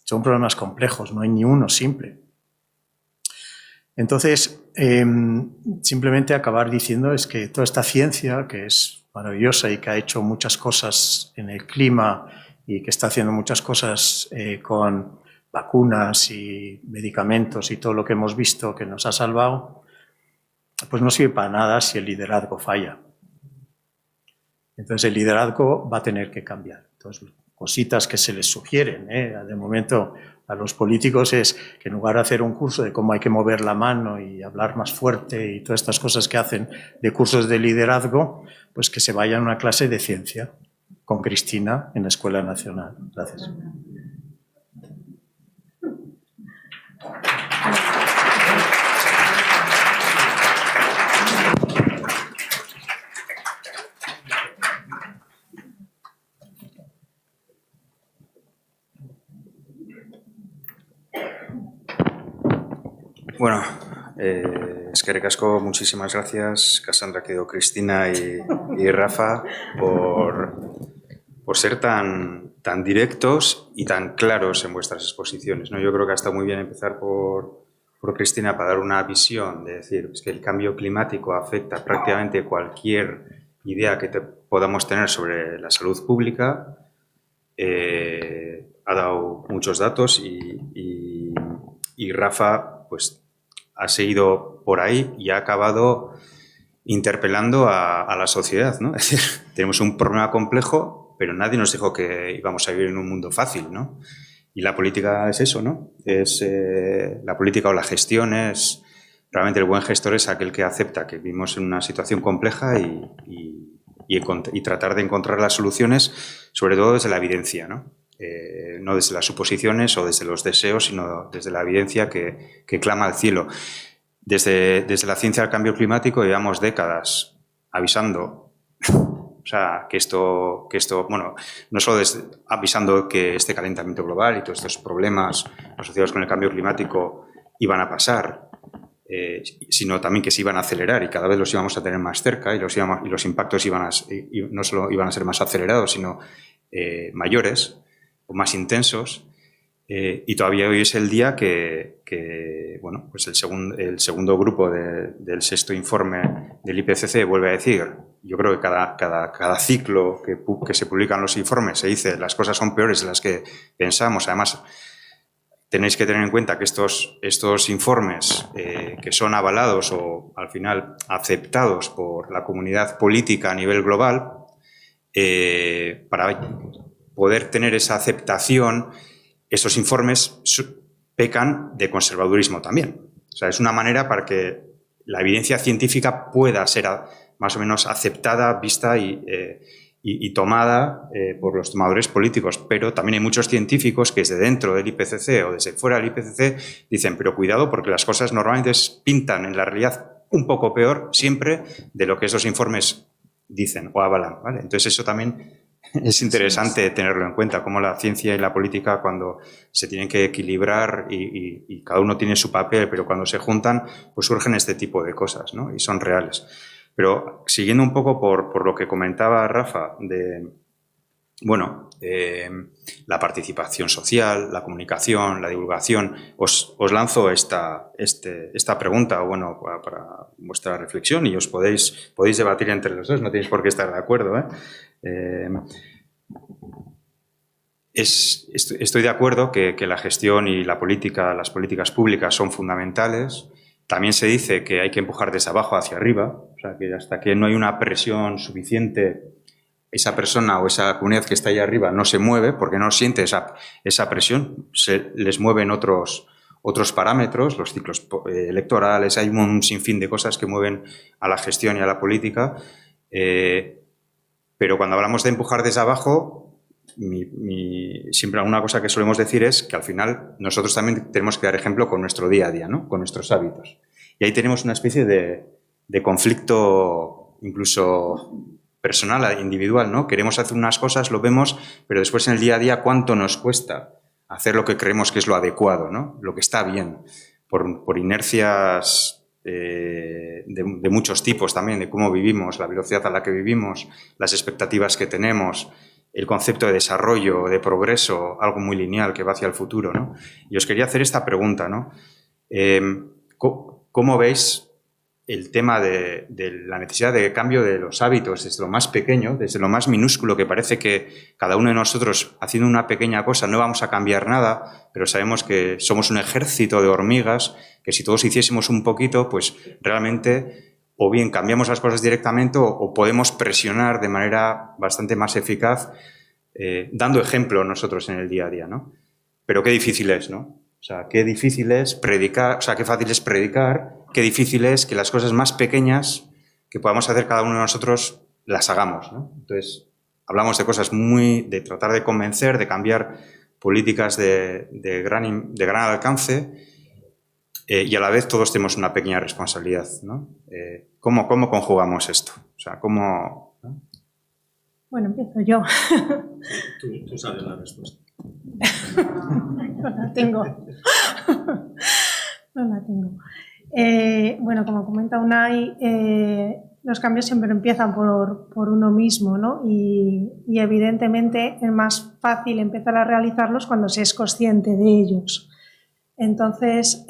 son problemas complejos, no hay ni uno simple. Entonces, simplemente acabar diciendo es que toda esta ciencia, que es maravillosa y que ha hecho muchas cosas en el clima y que está haciendo muchas cosas con vacunas y medicamentos y todo lo que hemos visto que nos ha salvado, pues no sirve para nada si el liderazgo falla. Entonces el liderazgo va a tener que cambiar. Entonces, cositas que se les sugieren, de momento a los políticos es que en lugar de hacer un curso de cómo hay que mover la mano y hablar más fuerte y todas estas cosas que hacen de cursos de liderazgo, pues que se vayan a una clase de ciencia con Cristina en la Escuela Nacional. Gracias. Bueno, eskerrik asko, muchísimas gracias, Cassandra, Quedo, Cristina y Rafa, por ser tan directos y tan claros en vuestras exposiciones, ¿no? Yo creo que ha estado muy bien empezar por Cristina para dar una visión de decir es que el cambio climático afecta prácticamente cualquier idea que podamos tener sobre la salud pública. Ha dado muchos datos y Rafa pues ha seguido por ahí y ha acabado interpelando a la sociedad, ¿no? Es decir, tenemos un problema complejo, pero nadie nos dijo que íbamos a vivir en un mundo fácil, ¿no? Y la política es eso, ¿no? La política o la gestión es... Realmente el buen gestor es aquel que acepta que vivimos en una situación compleja y tratar de encontrar las soluciones, sobre todo desde la evidencia, ¿no? No desde las suposiciones o desde los deseos, sino desde la evidencia que clama al cielo. Desde la ciencia del cambio climático llevamos décadas avisando, o sea, que esto bueno, no solo avisando que este calentamiento global y todos estos problemas asociados con el cambio climático iban a pasar, sino también que se iban a acelerar y cada vez los íbamos a tener más cerca y los impactos no solo iban a ser más acelerados, sino mayores o más intensos. Y todavía hoy es el día que bueno, pues el segundo grupo del sexto informe del IPCC vuelve a decir, yo creo que cada ciclo que se publican los informes se dice las cosas son peores de las que pensamos. Además, tenéis que tener en cuenta que estos informes que son avalados o al final aceptados por la comunidad política a nivel global, para poder tener esa aceptación, esos informes pecan de conservadurismo también. O sea, es una manera para que la evidencia científica pueda ser más o menos aceptada, vista y tomada por los tomadores políticos. Pero también hay muchos científicos que desde dentro del IPCC o desde fuera del IPCC dicen, pero cuidado porque las cosas normalmente pintan en la realidad un poco peor siempre de lo que esos informes dicen o avalan, ¿vale? Entonces eso también es interesante tenerlo en cuenta, cómo la ciencia y la política cuando se tienen que equilibrar y cada uno tiene su papel, pero cuando se juntan pues surgen este tipo de cosas, ¿no? Y son reales. Pero siguiendo un poco por lo que comentaba Rafa de, bueno, la participación social, la comunicación, la divulgación, os lanzo esta pregunta, bueno, para vuestra reflexión y os podéis debatir entre los dos, no tenéis por qué estar de acuerdo, Estoy de acuerdo que la gestión y la política, las políticas públicas son fundamentales. También se dice que hay que empujar desde abajo hacia arriba, o sea, que hasta que no hay una presión suficiente, esa persona o esa comunidad que está ahí arriba no se mueve porque no siente esa presión, se les mueven otros parámetros, los ciclos electorales, hay un sinfín de cosas que mueven a la gestión y a la política, pero cuando hablamos de empujar desde abajo, siempre alguna cosa que solemos decir es que al final nosotros también tenemos que dar ejemplo con nuestro día a día, ¿no? Con nuestros hábitos. Y ahí tenemos una especie de conflicto incluso personal, individual, ¿no? Queremos hacer unas cosas, lo vemos, pero después en el día a día cuánto nos cuesta hacer lo que creemos que es lo adecuado, ¿no? Lo que está bien, por inercias de muchos tipos también, de cómo vivimos, la velocidad a la que vivimos, las expectativas que tenemos, el concepto de desarrollo, de progreso, algo muy lineal que va hacia el futuro, ¿no? Y os quería hacer esta pregunta, ¿no? ¿Cómo veis el tema de la necesidad de cambio de los hábitos desde lo más pequeño, desde lo más minúsculo, que parece que cada uno de nosotros haciendo una pequeña cosa no vamos a cambiar nada, pero sabemos que somos un ejército de hormigas, que si todos hiciésemos un poquito, pues realmente o bien cambiamos las cosas directamente o podemos presionar de manera bastante más eficaz, dando ejemplo nosotros en el día a día, ¿no? Pero qué difícil es, ¿no? O sea, qué difícil es predicar, o sea, qué fácil es predicar, qué difícil es que las cosas más pequeñas que podamos hacer cada uno de nosotros las hagamos, ¿no? Entonces, hablamos de cosas de tratar de convencer, de cambiar políticas de gran alcance, y a la vez todos tenemos una pequeña responsabilidad, ¿no? ¿Cómo conjugamos esto? O sea, ¿cómo...? ¿no? Bueno, empiezo yo. Tú sabes la respuesta. No la tengo. No la tengo. Bueno, como comenta Unai, los cambios siempre empiezan por uno mismo, ¿no? Y evidentemente es más fácil empezar a realizarlos cuando se es consciente de ellos. Entonces,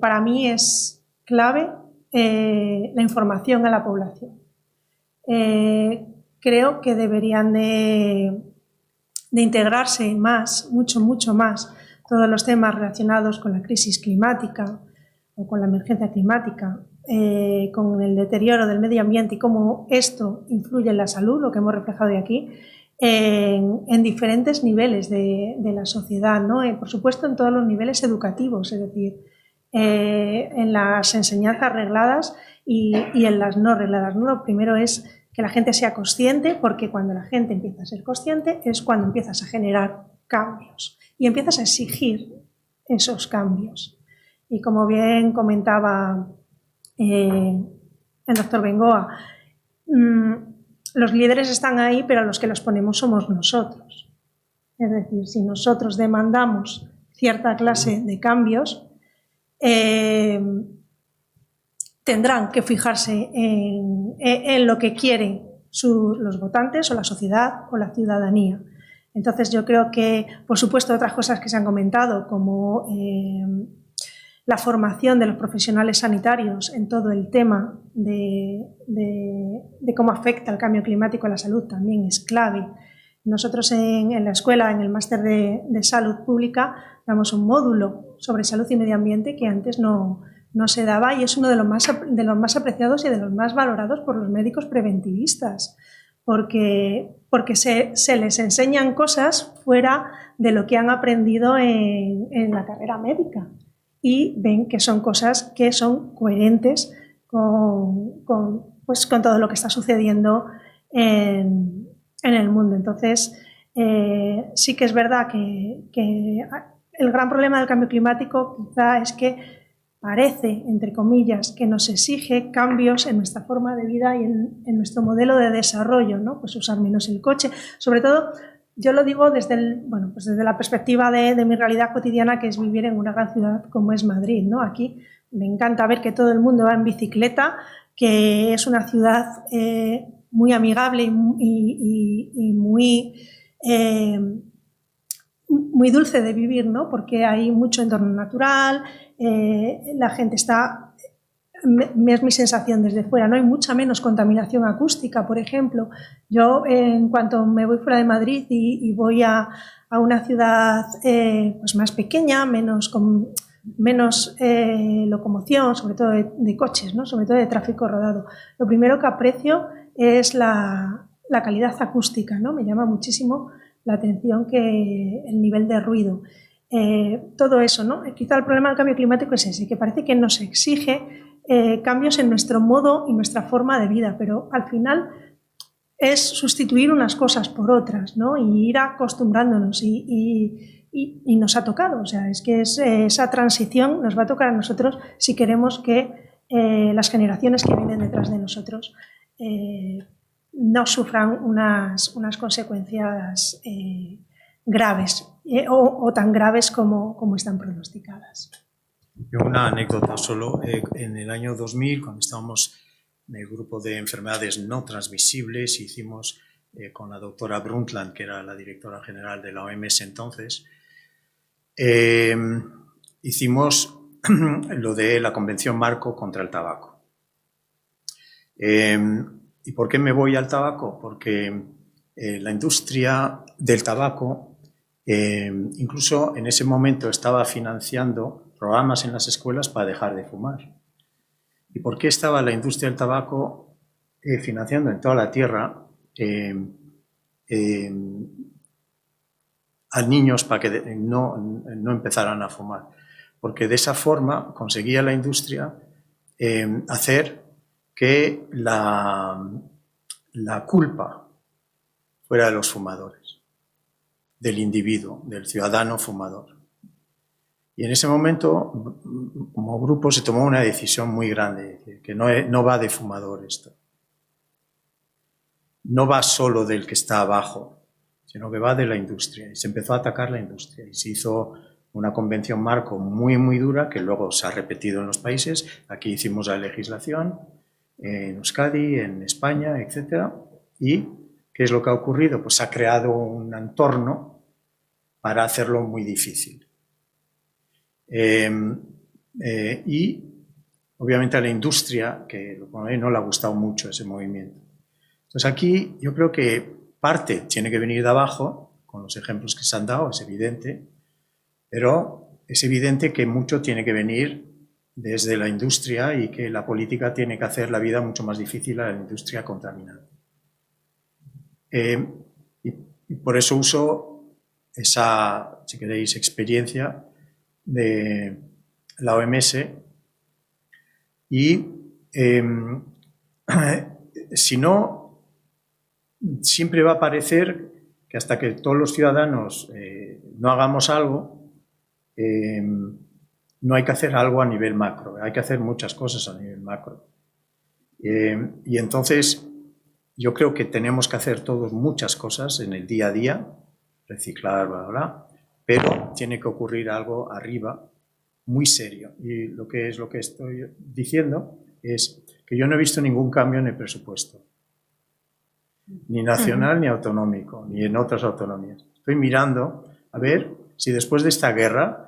para mí es clave la información a la población. Creo que deberían de integrarse más, mucho más, todos los temas relacionados con la crisis climática o con la emergencia climática, con el deterioro del medio ambiente y cómo esto influye en la salud, lo que hemos reflejado hoy aquí, en diferentes niveles de la sociedad, ¿no? Por supuesto, en todos los niveles educativos, es decir, en las enseñanzas regladas y en las no regladas, ¿no? Lo primero es que la gente sea consciente, porque cuando la gente empieza a ser consciente es cuando empiezas a generar cambios y empiezas a exigir esos cambios. Y como bien comentaba el doctor Bengoa, los líderes están ahí, pero los que los ponemos somos nosotros. Es decir, si nosotros demandamos cierta clase de cambios, tendrán que fijarse en lo que quieren los votantes o la sociedad o la ciudadanía. Entonces yo creo que, por supuesto, otras cosas que se han comentado, como la formación de los profesionales sanitarios en todo el tema de cómo afecta el cambio climático a la salud, también es clave. Nosotros en la escuela, en el máster de salud pública, damos un módulo sobre salud y medio ambiente que antes no se daba, y es uno de los más apreciados y de los más valorados por los médicos preventivistas, porque se les enseñan cosas fuera de lo que han aprendido en la carrera médica, y ven que son cosas que son coherentes con todo lo que está sucediendo en el mundo. Entonces, sí que es verdad que el gran problema del cambio climático quizá es que parece, entre comillas, que nos exige cambios en nuestra forma de vida y en nuestro modelo de desarrollo, ¿no? Pues usar menos el coche. Sobre todo, yo lo digo desde la perspectiva de mi realidad cotidiana, que es vivir en una gran ciudad como es Madrid, ¿no? Aquí me encanta ver que todo el mundo va en bicicleta, que es una ciudad muy amigable y muy dulce de vivir, ¿no? Porque hay mucho entorno natural, la gente está, es mi sensación desde fuera, ¿no? Hay mucha menos contaminación acústica, por ejemplo. Yo, en cuanto me voy fuera de Madrid y voy a una ciudad pues más pequeña, con menos locomoción, sobre todo de coches, ¿no? Sobre todo de tráfico rodado, lo primero que aprecio es la calidad acústica, ¿no? Me llama muchísimo la atención que el nivel de ruido. Todo eso, ¿no? Quizá el problema del cambio climático es ese, que parece que nos exige cambios en nuestro modo y nuestra forma de vida, pero al final es sustituir unas cosas por otras, ¿no? Y ir acostumbrándonos y nos ha tocado. O sea, es que esa transición nos va a tocar a nosotros si queremos que las generaciones que vienen detrás de nosotros no sufran unas consecuencias graves o tan graves como están pronosticadas. Una anécdota solo. En el año 2000, cuando estábamos en el grupo de enfermedades no transmisibles, hicimos con la doctora Brundtland, que era la directora general de la OMS entonces, hicimos lo de la Convención Marco contra el tabaco. ¿Y por qué me voy al tabaco? Porque la industria del tabaco incluso en ese momento estaba financiando programas en las escuelas para dejar de fumar. ¿Y por qué estaba la industria del tabaco financiando en toda la tierra a niños para que no empezaran a fumar? Porque de esa forma conseguía la industria hacer que la culpa fuera de los fumadores, del individuo, del ciudadano fumador. Y en ese momento, como grupo, se tomó una decisión muy grande, que no va de fumador esto. No va solo del que está abajo, sino que va de la industria. Y se empezó a atacar la industria y se hizo una convención marco muy, muy dura, que luego se ha repetido en los países. Aquí hicimos la legislación, en Euskadi, en España, etc. ¿Y qué es lo que ha ocurrido? Pues se ha creado un entorno para hacerlo muy difícil. Y obviamente a la industria, que no le ha gustado mucho ese movimiento. Entonces aquí yo creo que parte tiene que venir de abajo, con los ejemplos que se han dado, es evidente, pero es evidente que mucho tiene que venir desde la industria y que la política tiene que hacer la vida mucho más difícil a la industria contaminante. Y por eso uso esa, si queréis, experiencia de la OMS y si no, siempre va a parecer que hasta que todos los ciudadanos no hagamos algo, no hay que hacer algo a nivel macro, hay que hacer muchas cosas a nivel macro. Y entonces yo creo que tenemos que hacer todos muchas cosas en el día a día, reciclar, bla, bla, bla, pero tiene que ocurrir algo arriba muy serio. Y lo que estoy diciendo es que yo no he visto ningún cambio en el presupuesto, ni nacional ni autonómico, ni en otras autonomías. Estoy mirando a ver si después de esta guerra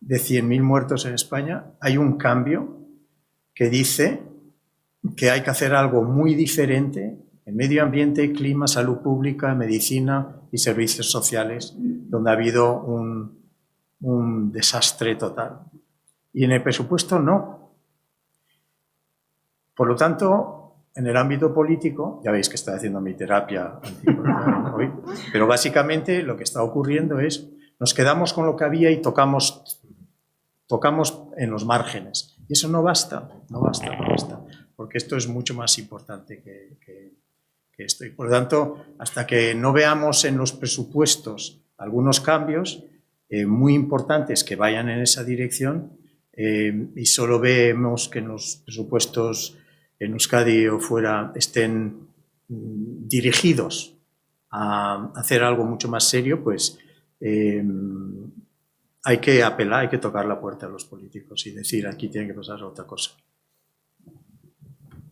de 100.000 muertos en España hay un cambio que dice que hay que hacer algo muy diferente en medio ambiente, clima, salud pública, medicina y servicios sociales, donde ha habido un desastre total. Y en el presupuesto no. Por lo tanto, en el ámbito político, ya veis que estoy haciendo mi terapia hoy, pero básicamente lo que está ocurriendo es, nos quedamos con lo que había y tocamos en los márgenes. Y eso no basta, porque esto es mucho más importante que esto. Y por lo tanto, hasta que no veamos en los presupuestos algunos cambios muy importantes que vayan en esa dirección, y solo vemos que en los presupuestos en Euskadi o fuera estén dirigidos a hacer algo mucho más serio, pues hay que apelar, hay que tocar la puerta a los políticos y decir, aquí tiene que pasar otra cosa.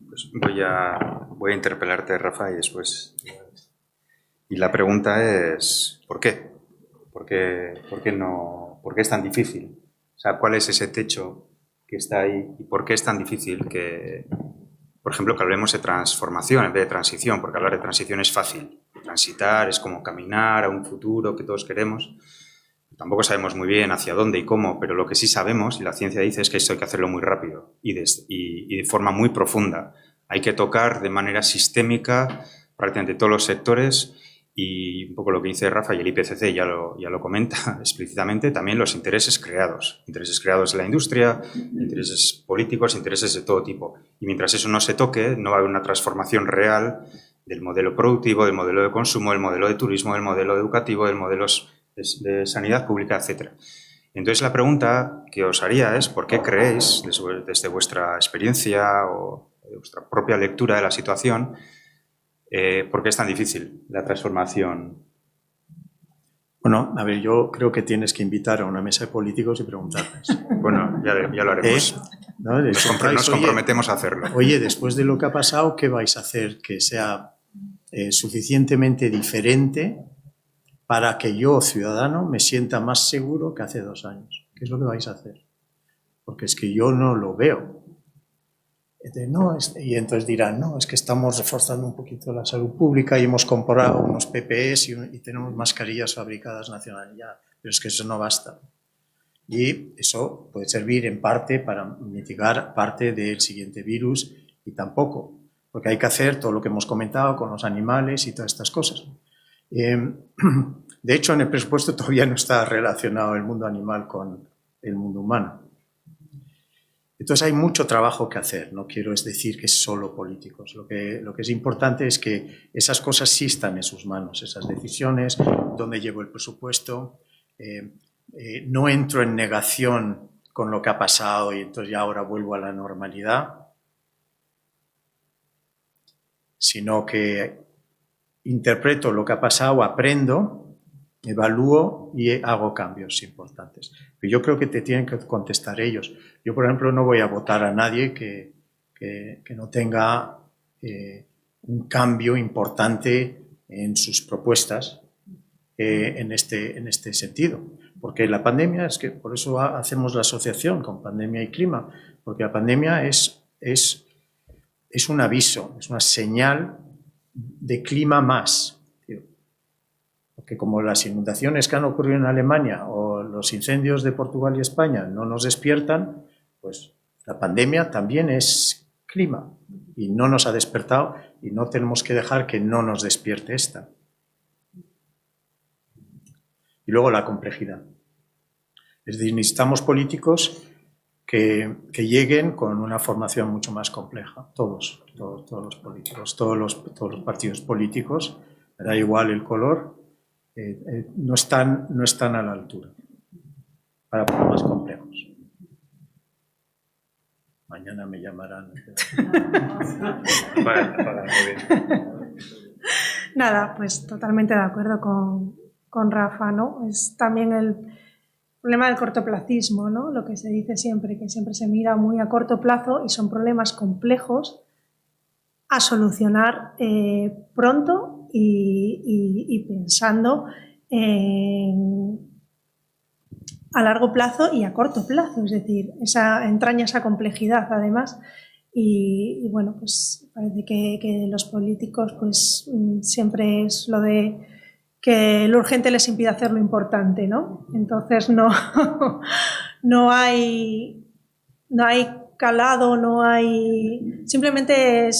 Pues voy a interpelarte, Rafa, y después... Y la pregunta es, ¿por qué? ¿Por qué es tan difícil? O sea, ¿cuál es ese techo que está ahí? ¿Y por qué es tan difícil que, por ejemplo, que hablemos de transformación en vez de transición? Porque hablar de transición es fácil. Transitar es como caminar a un futuro que todos queremos. Tampoco sabemos muy bien hacia dónde y cómo, pero lo que sí sabemos, y la ciencia dice, es que esto hay que hacerlo muy rápido y de forma muy profunda. Hay que tocar de manera sistémica prácticamente todos los sectores y un poco lo que dice Rafa, y el IPCC ya lo comenta explícitamente, también los intereses creados en la industria, intereses políticos, intereses de todo tipo. Y mientras eso no se toque, no va a haber una transformación real del modelo productivo, del modelo de consumo, del modelo de turismo, del modelo educativo, del modelo de sanidad pública, etc. Entonces la pregunta que os haría es ¿por qué creéis, desde vuestra experiencia o de vuestra propia lectura de la situación, por qué es tan difícil la transformación? Bueno, a ver, yo creo que tienes que invitar a una mesa de políticos y preguntarles. Bueno, ya lo haremos. ¿No? Nos comprometemos a hacerlo. Oye, después de lo que ha pasado, ¿qué vais a hacer que sea suficientemente diferente para que yo, ciudadano, me sienta más seguro que hace 2 años? ¿Qué es lo que vais a hacer? Porque es que yo no lo veo. Y entonces dirán, no, es que estamos reforzando un poquito la salud pública y hemos comprado unos PPEs y tenemos mascarillas fabricadas nacionales. Ya, pero es que eso no basta. Y eso puede servir en parte para mitigar parte del siguiente virus y tampoco, porque hay que hacer todo lo que hemos comentado con los animales y todas estas cosas. De hecho, en el presupuesto todavía no está relacionado el mundo animal con el mundo humano. Entonces hay mucho trabajo que hacer, no quiero decir que es solo políticos. Lo que es importante es que esas cosas sí están en sus manos, esas decisiones, dónde llevo el presupuesto. No entro en negación con lo que ha pasado y entonces ya ahora vuelvo a la normalidad, sino que interpreto lo que ha pasado, aprendo, evalúo y hago cambios importantes. Pero yo creo que te tienen que contestar ellos. Yo, por ejemplo, no voy a votar a nadie que no tenga un cambio importante en sus propuestas en este sentido. Porque la pandemia, es que por eso hacemos la asociación con pandemia y clima, porque la pandemia es un aviso, es una señal de clima más. Porque como las inundaciones que han ocurrido en Alemania o los incendios de Portugal y España no nos despiertan, pues la pandemia también es clima y no nos ha despertado y no tenemos que dejar que no nos despierte esta. Y luego la complejidad. Es decir, necesitamos políticos que lleguen con una formación mucho más compleja. Todos los políticos, todos los partidos políticos, da igual el color, no están a la altura para problemas complejos. Mañana me llamarán. Nada, pues totalmente de acuerdo con Rafa, ¿no? Es también el problema del cortoplacismo, ¿no? Lo que se dice siempre, que siempre se mira muy a corto plazo y son problemas complejos a solucionar pronto y pensando a largo plazo y a corto plazo, es decir, entraña esa complejidad además y bueno, pues parece que los políticos pues siempre es lo de lo urgente les impide hacer lo importante, ¿no? Entonces no hay calado, no hay... Simplemente,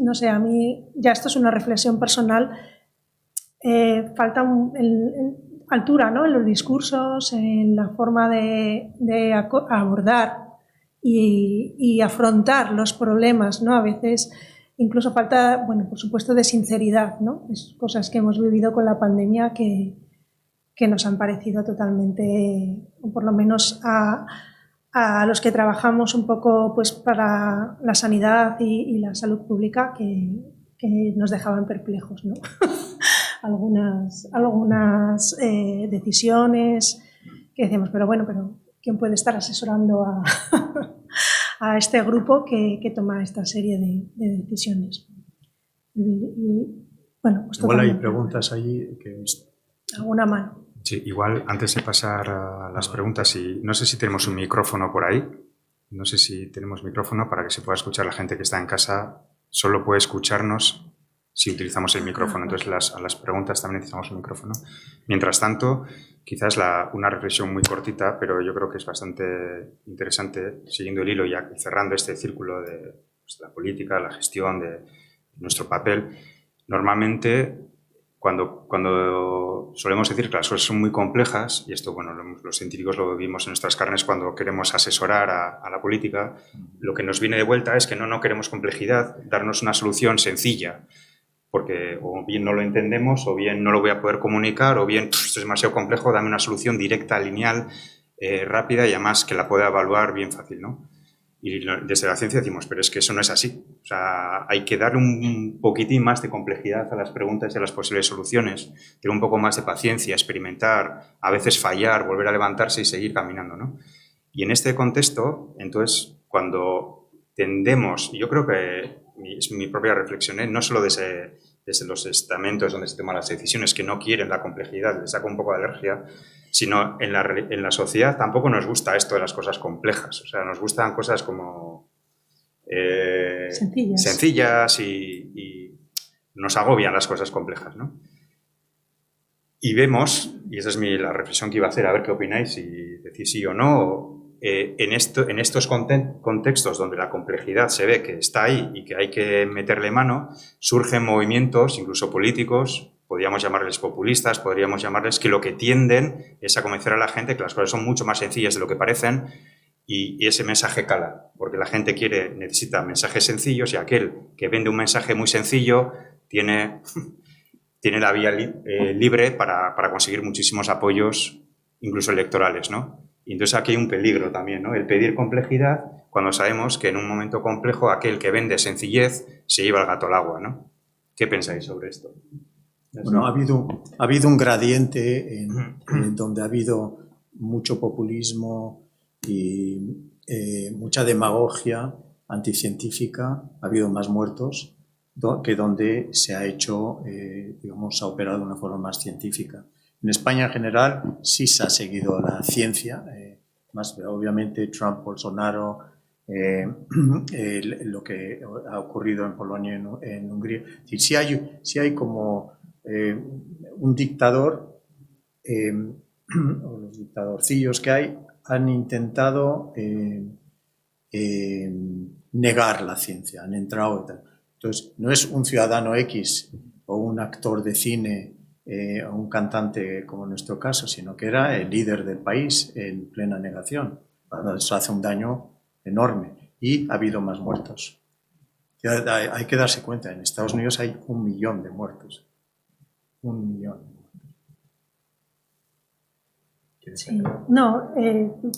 no sé, a mí, ya esto es una reflexión personal, falta altura, ¿no? En los discursos, en la forma de abordar y afrontar los problemas, ¿no? A veces incluso falta, bueno, por supuesto, de sinceridad, ¿no? Es cosas que hemos vivido con la pandemia que nos han parecido totalmente, o por lo menos a los que trabajamos un poco pues para la sanidad y la salud pública, que nos dejaban perplejos, ¿no? algunas decisiones que decíamos, pero ¿quién puede estar asesorando a este grupo que toma esta serie de decisiones? Bueno, pues igual hay preguntas allí que... ¿Alguna mano? Sí, igual antes de pasar a las preguntas, no sé si tenemos un micrófono por ahí. No sé si tenemos micrófono para que se pueda escuchar. La gente que está en casa solo puede escucharnos si utilizamos el micrófono. Entonces, a las preguntas también necesitamos un micrófono. Mientras tanto, quizás una reflexión muy cortita, pero yo creo que es bastante interesante, siguiendo el hilo y cerrando este círculo de la política, la gestión, de nuestro papel. Normalmente, cuando solemos decir que las cosas son muy complejas, y esto, bueno, los científicos lo vivimos en nuestras carnes cuando queremos asesorar a la política, lo que nos viene de vuelta es que no queremos complejidad, darnos una solución sencilla, porque o bien no lo entendemos, o bien no lo voy a poder comunicar, o bien esto es demasiado complejo, dame una solución directa, lineal, rápida y además que la pueda evaluar bien fácil, ¿no? Y desde la ciencia decimos, pero es que eso no es así. O sea, hay que darle un poquitín más de complejidad a las preguntas y a las posibles soluciones, tener un poco más de paciencia, experimentar, a veces fallar, volver a levantarse y seguir caminando, ¿no? Y en este contexto, entonces, cuando tendemos, y yo creo que es mi propia reflexión, no solo desde los estamentos donde se toman las decisiones que no quieren la complejidad, les saca un poco de alergia, sino en la sociedad tampoco nos gusta esto de las cosas complejas. O sea, nos gustan cosas como sencillas y nos agobian las cosas complejas, ¿no? Y vemos, y esa es la reflexión que iba a hacer, a ver qué opináis, si decís sí o no, en estos contextos donde la complejidad se ve que está ahí y que hay que meterle mano, surgen movimientos, incluso políticos, podríamos llamarles populistas, podríamos llamarles que lo que tienden es a convencer a la gente que las cosas son mucho más sencillas de lo que parecen y ese mensaje cala, porque la gente necesita mensajes sencillos y aquel que vende un mensaje muy sencillo tiene la vía libre para conseguir muchísimos apoyos, incluso electorales, ¿no? Y entonces aquí hay un peligro también, ¿no? El pedir complejidad cuando sabemos que en un momento complejo aquel que vende sencillez se lleva el gato al agua, ¿no? ¿Qué pensáis sobre esto? Bueno, ha habido un gradiente en donde ha habido mucho populismo y mucha demagogia anticientífica, ha habido más muertos que donde se ha hecho, digamos, ha operado de una forma más científica. En España en general sí se ha seguido la ciencia, más obviamente Trump, Bolsonaro, lo que ha ocurrido en Polonia y en Hungría. Sí hay como un dictador, o los dictadorcillos que hay, han intentado negar la ciencia, han entrado y tal. Entonces, no es un ciudadano X o un actor de cine o un cantante como en nuestro caso, sino que era el líder del país en plena negación. Eso hace un daño enorme y ha habido más muertos. Hay que darse cuenta, en Estados Unidos hay 1 millón de muertos. 1 millón. Sí, no,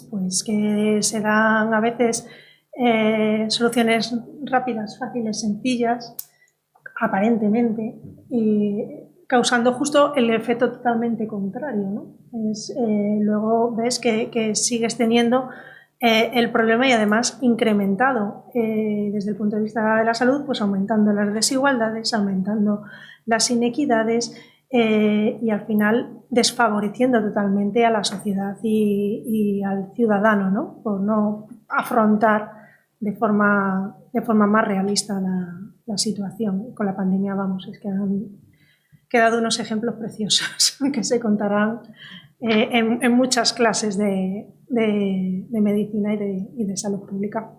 pues que se dan a veces soluciones rápidas, fáciles, sencillas, aparentemente, y causando justo el efecto totalmente contrario, ¿no? Luego ves que sigues teniendo el problema y además incrementado desde el punto de vista de la salud, pues aumentando las desigualdades, aumentando las inequidades y al final desfavoreciendo totalmente a la sociedad y al ciudadano, ¿no? Por no afrontar de forma más realista la situación. Con la pandemia, vamos, es que que he dado unos ejemplos preciosos que se contarán en muchas clases de medicina y de salud pública.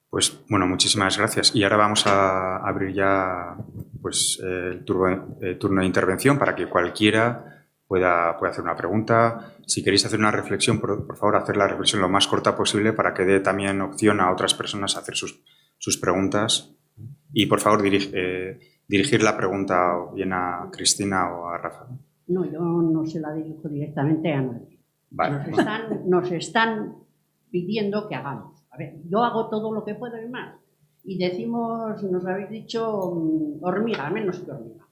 Pues bueno, muchísimas gracias. Y ahora vamos a abrir ya pues, el turno de intervención para que cualquiera pueda hacer una pregunta. Si queréis hacer una reflexión, por favor, hacer la reflexión lo más corta posible para que dé también opción a otras personas a hacer sus preguntas. Y por favor, dirigir la pregunta o bien a Cristina o a Rafa. No, yo no se la dirijo directamente a nadie. Vale. Nos están pidiendo que hagamos. A ver, yo hago todo lo que puedo y más. Y decimos, nos habéis dicho hormiga, menos que hormiga.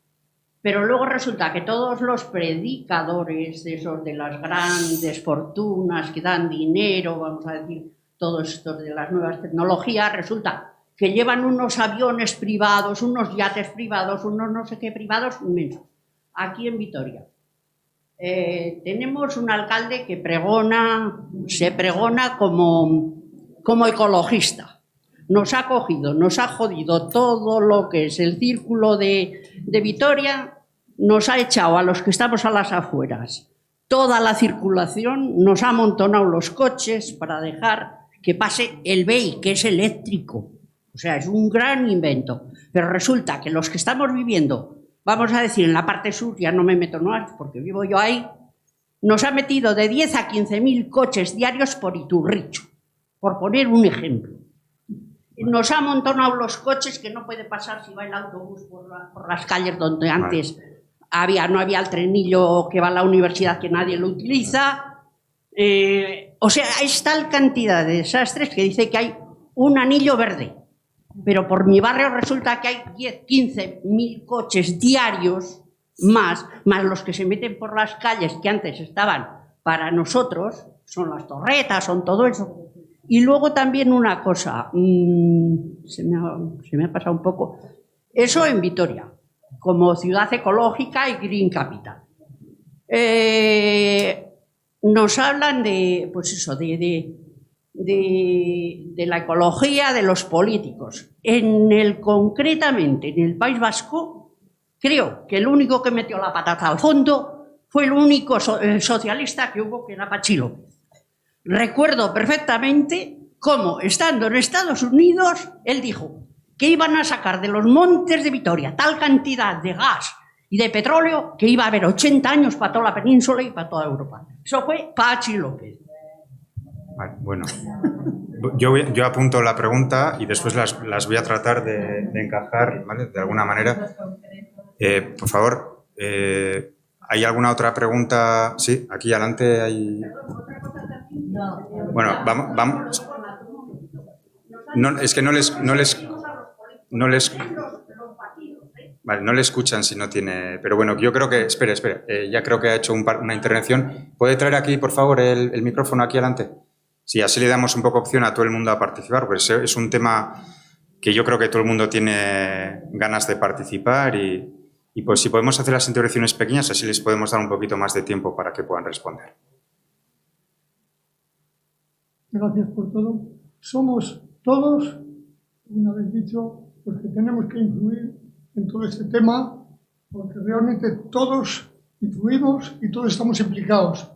Pero luego resulta que todos los predicadores, esos de las grandes fortunas que dan dinero, vamos a decir, todos estos de las nuevas tecnologías, resulta que llevan unos aviones privados, unos yates privados, unos no sé qué privados inmensos, aquí en Vitoria. Tenemos un alcalde que se pregona como ecologista. Nos ha cogido, nos ha jodido todo lo que es el círculo de Vitoria, nos ha echado a los que estamos a las afueras toda la circulación, nos ha amontonado los coches para dejar que pase el BEI, que es eléctrico. O sea, es un gran invento. Pero resulta que los que estamos viviendo, vamos a decir, en la parte sur, ya no me meto más porque vivo yo ahí, nos ha metido de 10 a 15.000 coches diarios por Iturricho, por poner un ejemplo. Nos ha amontonado los coches que no puede pasar si va el autobús por las calles donde antes no había el trenillo que va a la universidad que nadie lo utiliza. O sea, es tal cantidad de desastres que dice que hay un anillo verde. Pero por mi barrio resulta que hay 10, 15.000 coches diarios más los que se meten por las calles que antes estaban para nosotros, son las torretas, son todo eso. Y luego también una cosa, se me ha pasado un poco, eso en Vitoria, como ciudad ecológica y Green Capital. Nos hablan de, pues eso, de la ecología de los políticos. Concretamente, en el País Vasco, creo que el único que metió la patata al fondo fue el único socialista que hubo, que era Patxi López. Recuerdo perfectamente cómo, estando en Estados Unidos, él dijo que iban a sacar de los montes de Vitoria tal cantidad de gas y de petróleo que iba a haber 80 años para toda la península y para toda Europa. Eso fue Patxi López. Vale, bueno, yo apunto la pregunta y después las voy a tratar de encajar, ¿vale? De alguna manera. Por favor, ¿hay alguna otra pregunta? Sí, aquí adelante hay... Bueno, vamos. No, es que no les vale, no le escuchan si no tiene... Pero bueno, yo creo que... Espere, ya creo que ha hecho una intervención. ¿Puede traer aquí, por favor, el micrófono aquí adelante? Sí, así le damos un poco opción a todo el mundo a participar, pues es un tema que yo creo que todo el mundo tiene ganas de participar y pues si podemos hacer las intervenciones pequeñas, así les podemos dar un poquito más de tiempo para que puedan responder. Gracias por todo. Somos todos, una vez dicho, los que tenemos que influir en todo este tema, porque realmente todos influimos y todos estamos implicados.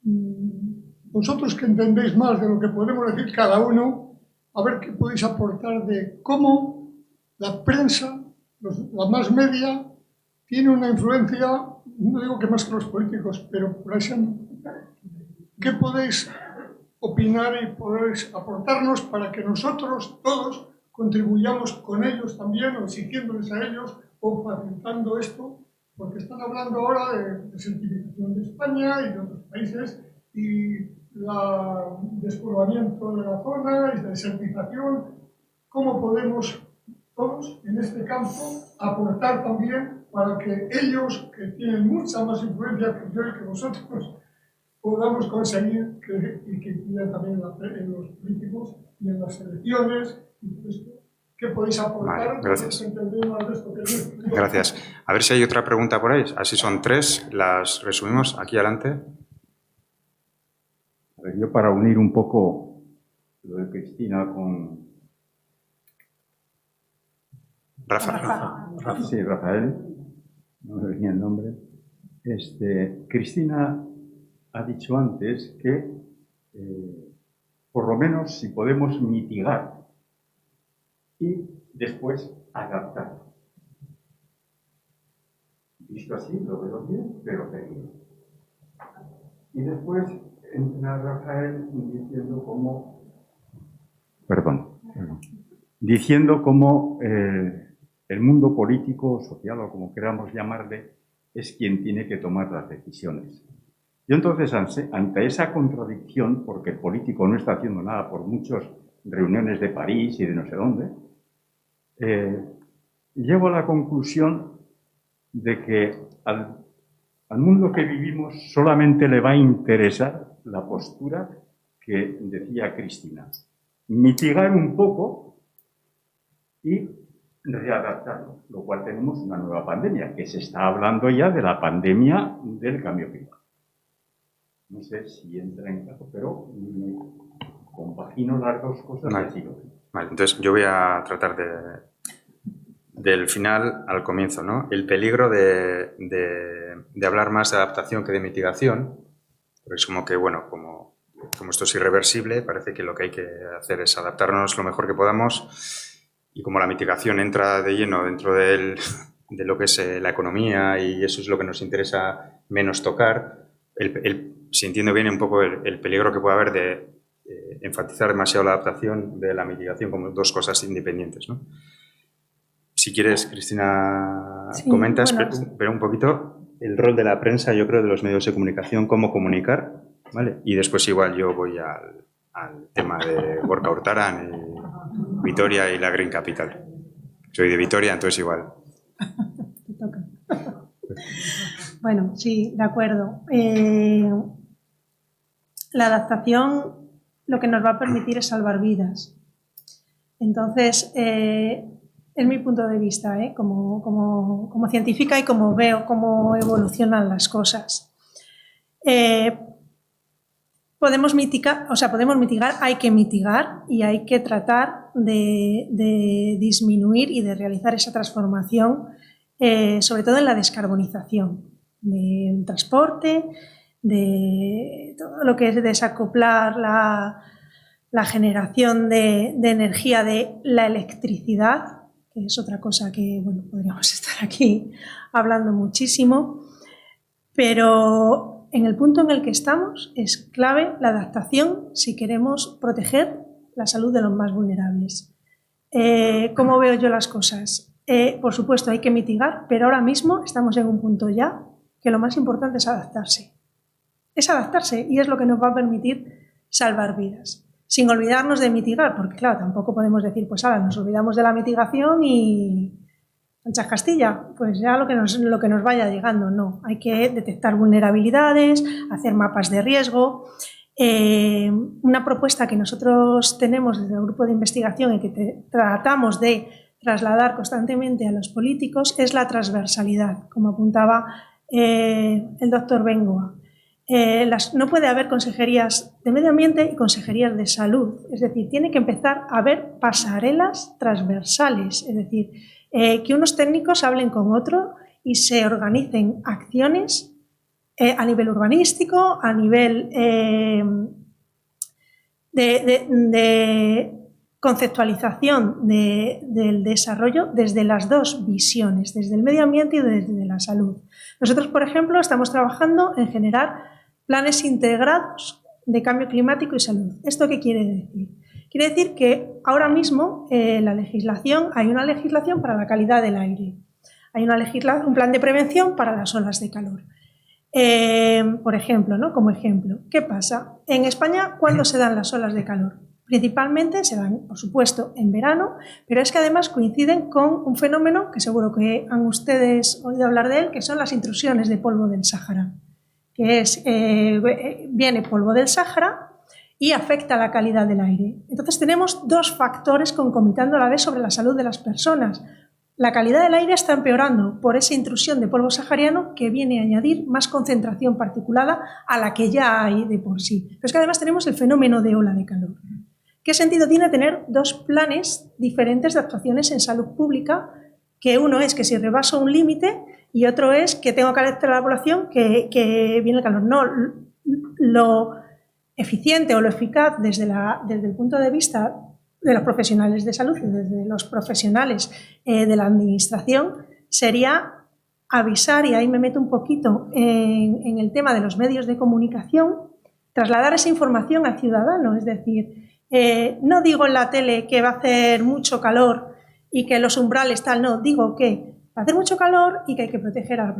Vosotros que entendéis más de lo que podemos decir cada uno, a ver qué podéis aportar de cómo la prensa, la más media, tiene una influencia, no digo que más que los políticos, pero por ejemplo, ¿qué podéis opinar y podéis aportarnos para que nosotros todos contribuyamos con ellos también, o exigiéndoles a ellos, o facilitando esto? Porque están hablando ahora de desertificación de España y de otros países, y el despoblamiento de la zona y la desertización. ¿Cómo podemos todos en este campo aportar también para que ellos, que tienen mucha más influencia que yo y que vosotros, podamos conseguir que influyan también en los políticos y en las elecciones? ¿Qué podéis aportar? Vale, gracias. Gracias. A ver si hay otra pregunta por ahí. Así son 3, las resumimos aquí adelante. A ver, yo para unir un poco lo de Cristina con... Rafa. Sí, Rafael. no me venía el nombre. Cristina ha dicho antes que, por lo menos, si podemos mitigar y después adaptar. Visto así, lo veo bien, pero peligro. Y después entra Rafael diciendo cómo... Diciendo cómo el mundo político, social o como queramos llamarle, es quien tiene que tomar las decisiones. Yo entonces, ante esa contradicción, porque el político no está haciendo nada por muchas reuniones de París y de no sé dónde, llego a la conclusión de que al mundo que vivimos solamente le va a interesar la postura que decía Cristina. Mitigar un poco y readaptarlo, lo cual tenemos una nueva pandemia, que se está hablando ya de la pandemia del cambio climático. No sé si entra en caso, pero me compagino las dos cosas. Vale, entonces yo voy a tratar del final al comienzo, ¿no? El peligro de hablar más de adaptación que de mitigación, porque es como que, bueno, como esto es irreversible, parece que lo que hay que hacer es adaptarnos lo mejor que podamos, y como la mitigación entra de lleno dentro de lo que es la economía y eso es lo que nos interesa menos tocar, si entiendo bien un poco el peligro que puede haber de enfatizar demasiado la adaptación de la mitigación como dos cosas independientes, ¿no? Si quieres, Cristina, sí, comentas, bueno, pero un poquito el rol de la prensa, yo creo, de los medios de comunicación, cómo comunicar, ¿vale? Y después igual yo voy al tema de Gorka Urtaran y Vitoria y la Green Capital. Soy de Vitoria, entonces igual. Te toca. Bueno, sí, de acuerdo. La adaptación lo que nos va a permitir es salvar vidas. Entonces, es mi punto de vista, como científica y como veo cómo evolucionan las cosas. Podemos mitigar, hay que mitigar y hay que tratar de disminuir y de realizar esa transformación, sobre todo en la descarbonización del transporte, de todo lo que es desacoplar la generación de energía de la electricidad, que es otra cosa que, bueno, podríamos estar aquí hablando muchísimo, pero en el punto en el que estamos es clave la adaptación si queremos proteger la salud de los más vulnerables. ¿Cómo veo yo las cosas? Por supuesto, hay que mitigar, pero ahora mismo estamos en un punto ya que lo más importante es adaptarse. Es adaptarse y es lo que nos va a permitir salvar vidas. Sin olvidarnos de mitigar, porque claro, tampoco podemos decir, pues ahora nos olvidamos de la mitigación y Sánchez Castilla, pues ya lo que nos vaya llegando. No, hay que detectar vulnerabilidades, hacer mapas de riesgo. Una propuesta que nosotros tenemos desde el grupo de investigación y que tratamos de trasladar constantemente a los políticos es la transversalidad, como apuntaba el doctor Bengoa. No puede haber consejerías de medio ambiente y consejerías de salud, es decir, tiene que empezar a haber pasarelas transversales, es decir, que unos técnicos hablen con otros y se organicen acciones a nivel urbanístico, a nivel de conceptualización del desarrollo desde las dos visiones, desde el medio ambiente y desde la salud. Nosotros, por ejemplo, estamos trabajando en generar planes integrados de cambio climático y salud. ¿Esto qué quiere decir? Quiere decir que ahora mismo hay una legislación para la calidad del aire, hay un plan de prevención para las olas de calor. Por ejemplo, ¿no? Como ejemplo, ¿qué pasa? En España, ¿cuándo se dan las olas de calor? Principalmente se dan, por supuesto, en verano, pero es que además coinciden con un fenómeno que seguro que han ustedes oído hablar de él, que son las intrusiones de polvo del Sáhara, que es, viene polvo del Sáhara y afecta la calidad del aire. Entonces tenemos dos factores concomitando a la vez sobre la salud de las personas. La calidad del aire está empeorando por esa intrusión de polvo sahariano que viene a añadir más concentración particulada a la que ya hay de por sí. Pero es que además tenemos el fenómeno de ola de calor. ¿Qué sentido tiene tener dos planes diferentes de actuaciones en salud pública que uno es que si rebaso un límite y otro es que tengo que alertar a la población que viene el calor. No, lo eficiente o lo eficaz desde el punto de vista de los profesionales de salud y desde los profesionales de la administración sería avisar, y ahí me meto un poquito en el tema de los medios de comunicación, trasladar esa información al ciudadano, es decir, no digo en la tele que va a hacer mucho calor y que los umbrales tal, no, digo que va a hacer mucho calor y que hay que proteger a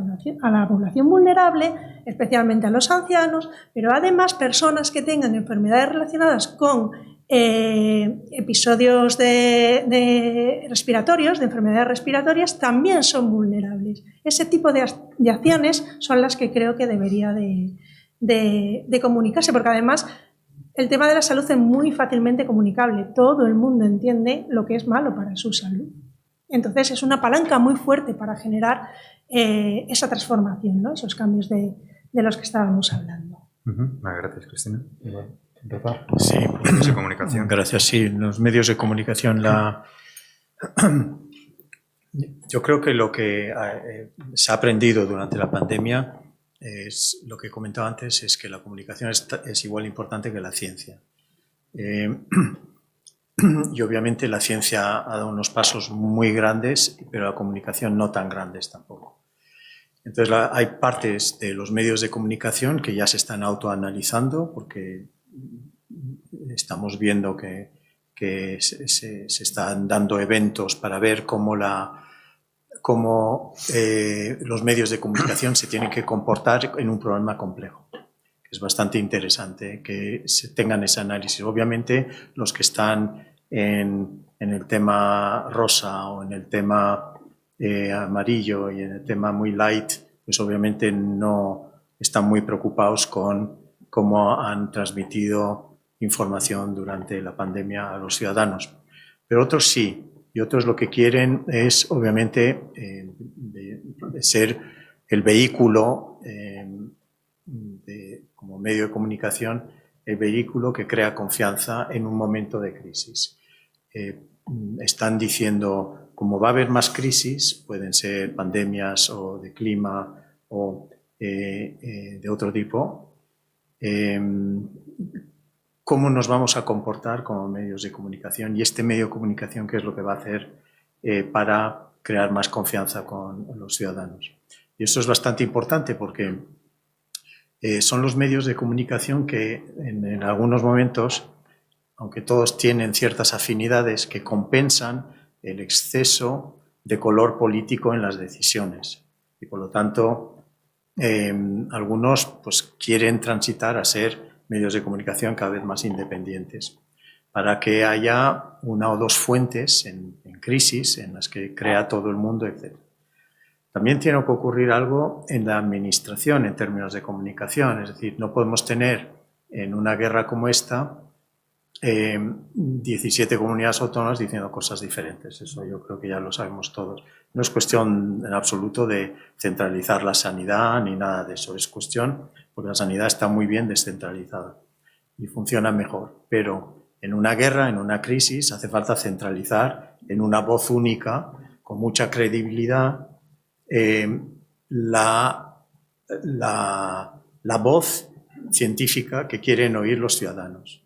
la población vulnerable, especialmente a los ancianos, pero además personas que tengan enfermedades relacionadas con episodios de enfermedades respiratorias, también son vulnerables. Ese tipo de acciones son las que creo que debería de comunicarse, porque además el tema de la salud es muy fácilmente comunicable. Todo el mundo entiende lo que es malo para su salud. Entonces es una palanca muy fuerte para generar esa transformación, ¿no? Esos cambios de los que estábamos hablando. Gracias, Cristina. Sí, medios de comunicación. Gracias, sí. Los medios de comunicación, yo creo que lo que se ha aprendido durante la pandemia es lo que comentaba antes, es que la comunicación es igual importante que la ciencia. Y obviamente la ciencia ha dado unos pasos muy grandes, pero la comunicación no tan grandes tampoco. Entonces hay partes de los medios de comunicación que ya se están autoanalizando, porque estamos viendo que se están dando eventos para ver cómo los medios de comunicación se tienen que comportar en un problema complejo. Es bastante interesante que se tengan ese análisis. Obviamente los que están en el tema rosa o en el tema amarillo y en el tema muy light, pues obviamente no están muy preocupados con cómo han transmitido información durante la pandemia a los ciudadanos. Pero otros sí, y otros lo que quieren es obviamente de ser el vehículo como medio de comunicación, el vehículo que crea confianza en un momento de crisis. Están diciendo, como va a haber más crisis, pueden ser pandemias o de clima o de otro tipo, cómo nos vamos a comportar como medios de comunicación, y este medio de comunicación qué es lo que va a hacer para crear más confianza con los ciudadanos. Y esto es bastante importante porque son los medios de comunicación que en algunos momentos, aunque todos tienen ciertas afinidades, que compensan el exceso de color político en las decisiones. Y por lo tanto, algunos pues, quieren transitar a ser medios de comunicación cada vez más independientes, para que haya una o dos fuentes en crisis en las que crea todo el mundo, etc. También tiene que ocurrir algo en la administración en términos de comunicación, es decir, no podemos tener en una guerra como esta 17 comunidades autónomas diciendo cosas diferentes. Eso yo creo que ya lo sabemos todos. No es cuestión en absoluto de centralizar la sanidad ni nada de eso. Es cuestión porque la sanidad está muy bien descentralizada y funciona mejor. Pero en una guerra, en una crisis, hace falta centralizar en una voz única, con mucha credibilidad, la voz científica que quieren oír los ciudadanos.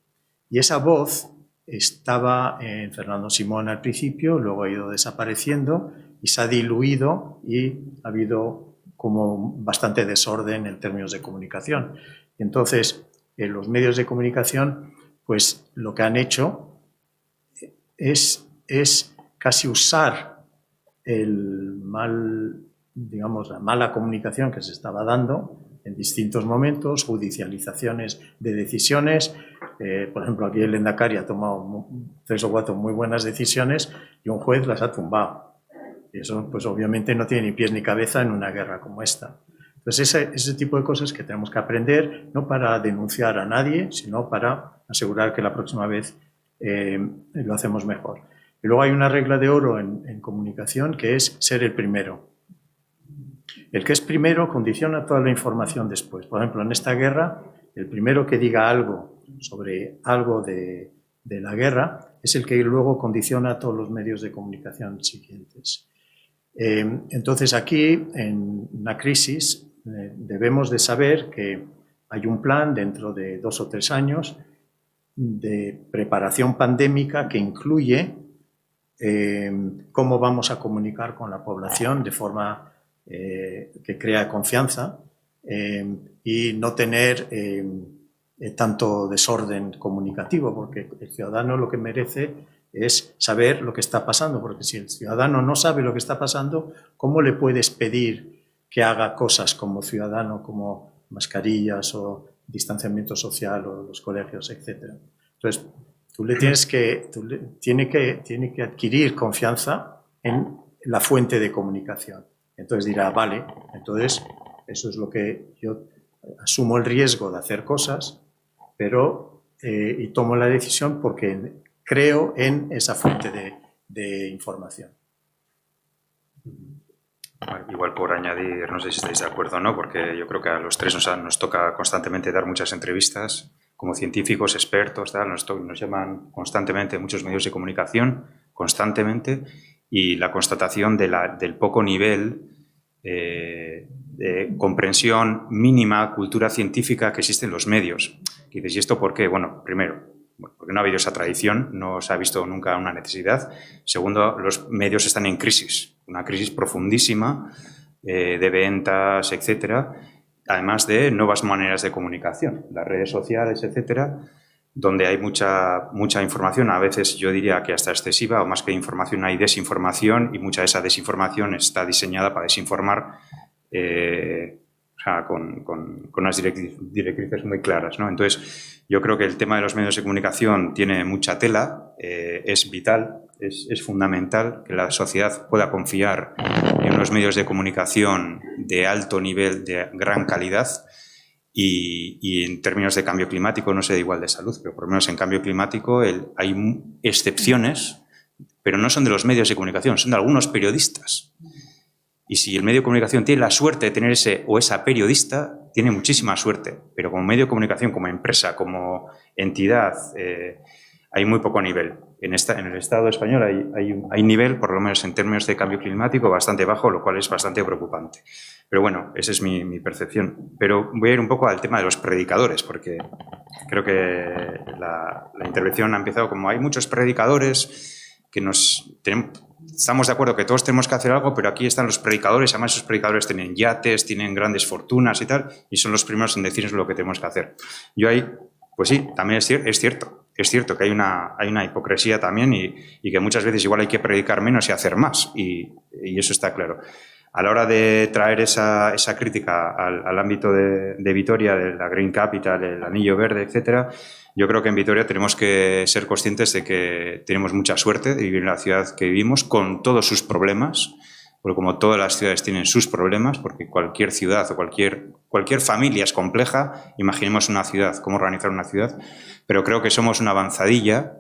Y esa voz estaba en Fernando Simón al principio, luego ha ido desapareciendo y se ha diluido y ha habido como bastante desorden en términos de comunicación. Y entonces, los medios de comunicación, pues lo que han hecho es casi usar la mala comunicación que se estaba dando en distintos momentos, judicializaciones de decisiones. Por ejemplo, aquí el Lehendakari ha tomado 3 o 4 muy buenas decisiones y un juez las ha tumbado. Y eso, pues obviamente, no tiene ni pies ni cabeza en una guerra como esta. Entonces, ese tipo de cosas que tenemos que aprender, no para denunciar a nadie, sino para asegurar que la próxima vez lo hacemos mejor. Y luego hay una regla de oro en comunicación, que es ser el primero. El que es primero condiciona toda la información después. Por ejemplo, en esta guerra, el primero que diga algo sobre algo de la guerra es el que luego condiciona a todos los medios de comunicación siguientes. Entonces aquí, en una crisis, debemos de saber que hay un plan dentro de 2 o 3 años de preparación pandémica que incluye cómo vamos a comunicar con la población de forma que crea confianza y no tener tanto desorden comunicativo, porque el ciudadano lo que merece es saber lo que está pasando, porque si el ciudadano no sabe lo que está pasando, ¿cómo le puedes pedir que haga cosas como ciudadano, como mascarillas o distanciamiento social o los colegios, etcétera? Entonces, tiene que adquirir confianza en la fuente de comunicación. Entonces dirá, vale, entonces eso es lo que yo asumo el riesgo de hacer cosas, pero y tomo la decisión porque creo en esa fuente de información. Igual por añadir, no sé si estáis de acuerdo o no, porque yo creo que a los tres nos toca constantemente dar muchas entrevistas como científicos, expertos, tal, nos llaman constantemente muchos medios de comunicación, constantemente, y la constatación del poco nivel de comprensión mínima, cultura científica que existe en los medios. Y dices, ¿y esto por qué? Bueno, primero, porque no ha habido esa tradición, no se ha visto nunca una necesidad. Segundo, los medios están en crisis, una crisis profundísima de ventas, etcétera, además de nuevas maneras de comunicación, las redes sociales, etcétera, donde hay mucha información, a veces yo diría que hasta excesiva, o más que información hay desinformación, y mucha de esa desinformación está diseñada para desinformar con unas directrices muy claras, ¿no? Entonces, yo creo que el tema de los medios de comunicación tiene mucha tela, es vital, es fundamental que la sociedad pueda confiar en unos medios de comunicación de alto nivel, de gran calidad, y en términos de cambio climático, no sé de igual de salud, pero por lo menos en cambio climático hay excepciones, pero no son de los medios de comunicación, son de algunos periodistas. Y si el medio de comunicación tiene la suerte de tener ese o esa periodista, tiene muchísima suerte. Pero como medio de comunicación, como empresa, como entidad, hay muy poco nivel. En el Estado español hay nivel, por lo menos en términos de cambio climático, bastante bajo, lo cual es bastante preocupante. Pero bueno, esa es mi percepción. Pero voy a ir un poco al tema de los predicadores, porque creo que la intervención ha empezado como hay muchos predicadores que estamos de acuerdo que todos tenemos que hacer algo, pero aquí están los predicadores, además esos predicadores tienen yates, tienen grandes fortunas y tal, y son los primeros en decirnos lo que tenemos que hacer. Yo ahí, pues sí, también es cierto que hay una hipocresía también y que muchas veces igual hay que predicar menos y hacer más, y eso está claro. A la hora de traer esa crítica al ámbito de Vitoria, de la Green Capital, el Anillo Verde, etcétera, yo creo que en Vitoria tenemos que ser conscientes de que tenemos mucha suerte de vivir en la ciudad que vivimos, con todos sus problemas, porque como todas las ciudades tienen sus problemas, porque cualquier ciudad o cualquier familia es compleja, imaginemos una ciudad, cómo organizar una ciudad, pero creo que somos una avanzadilla,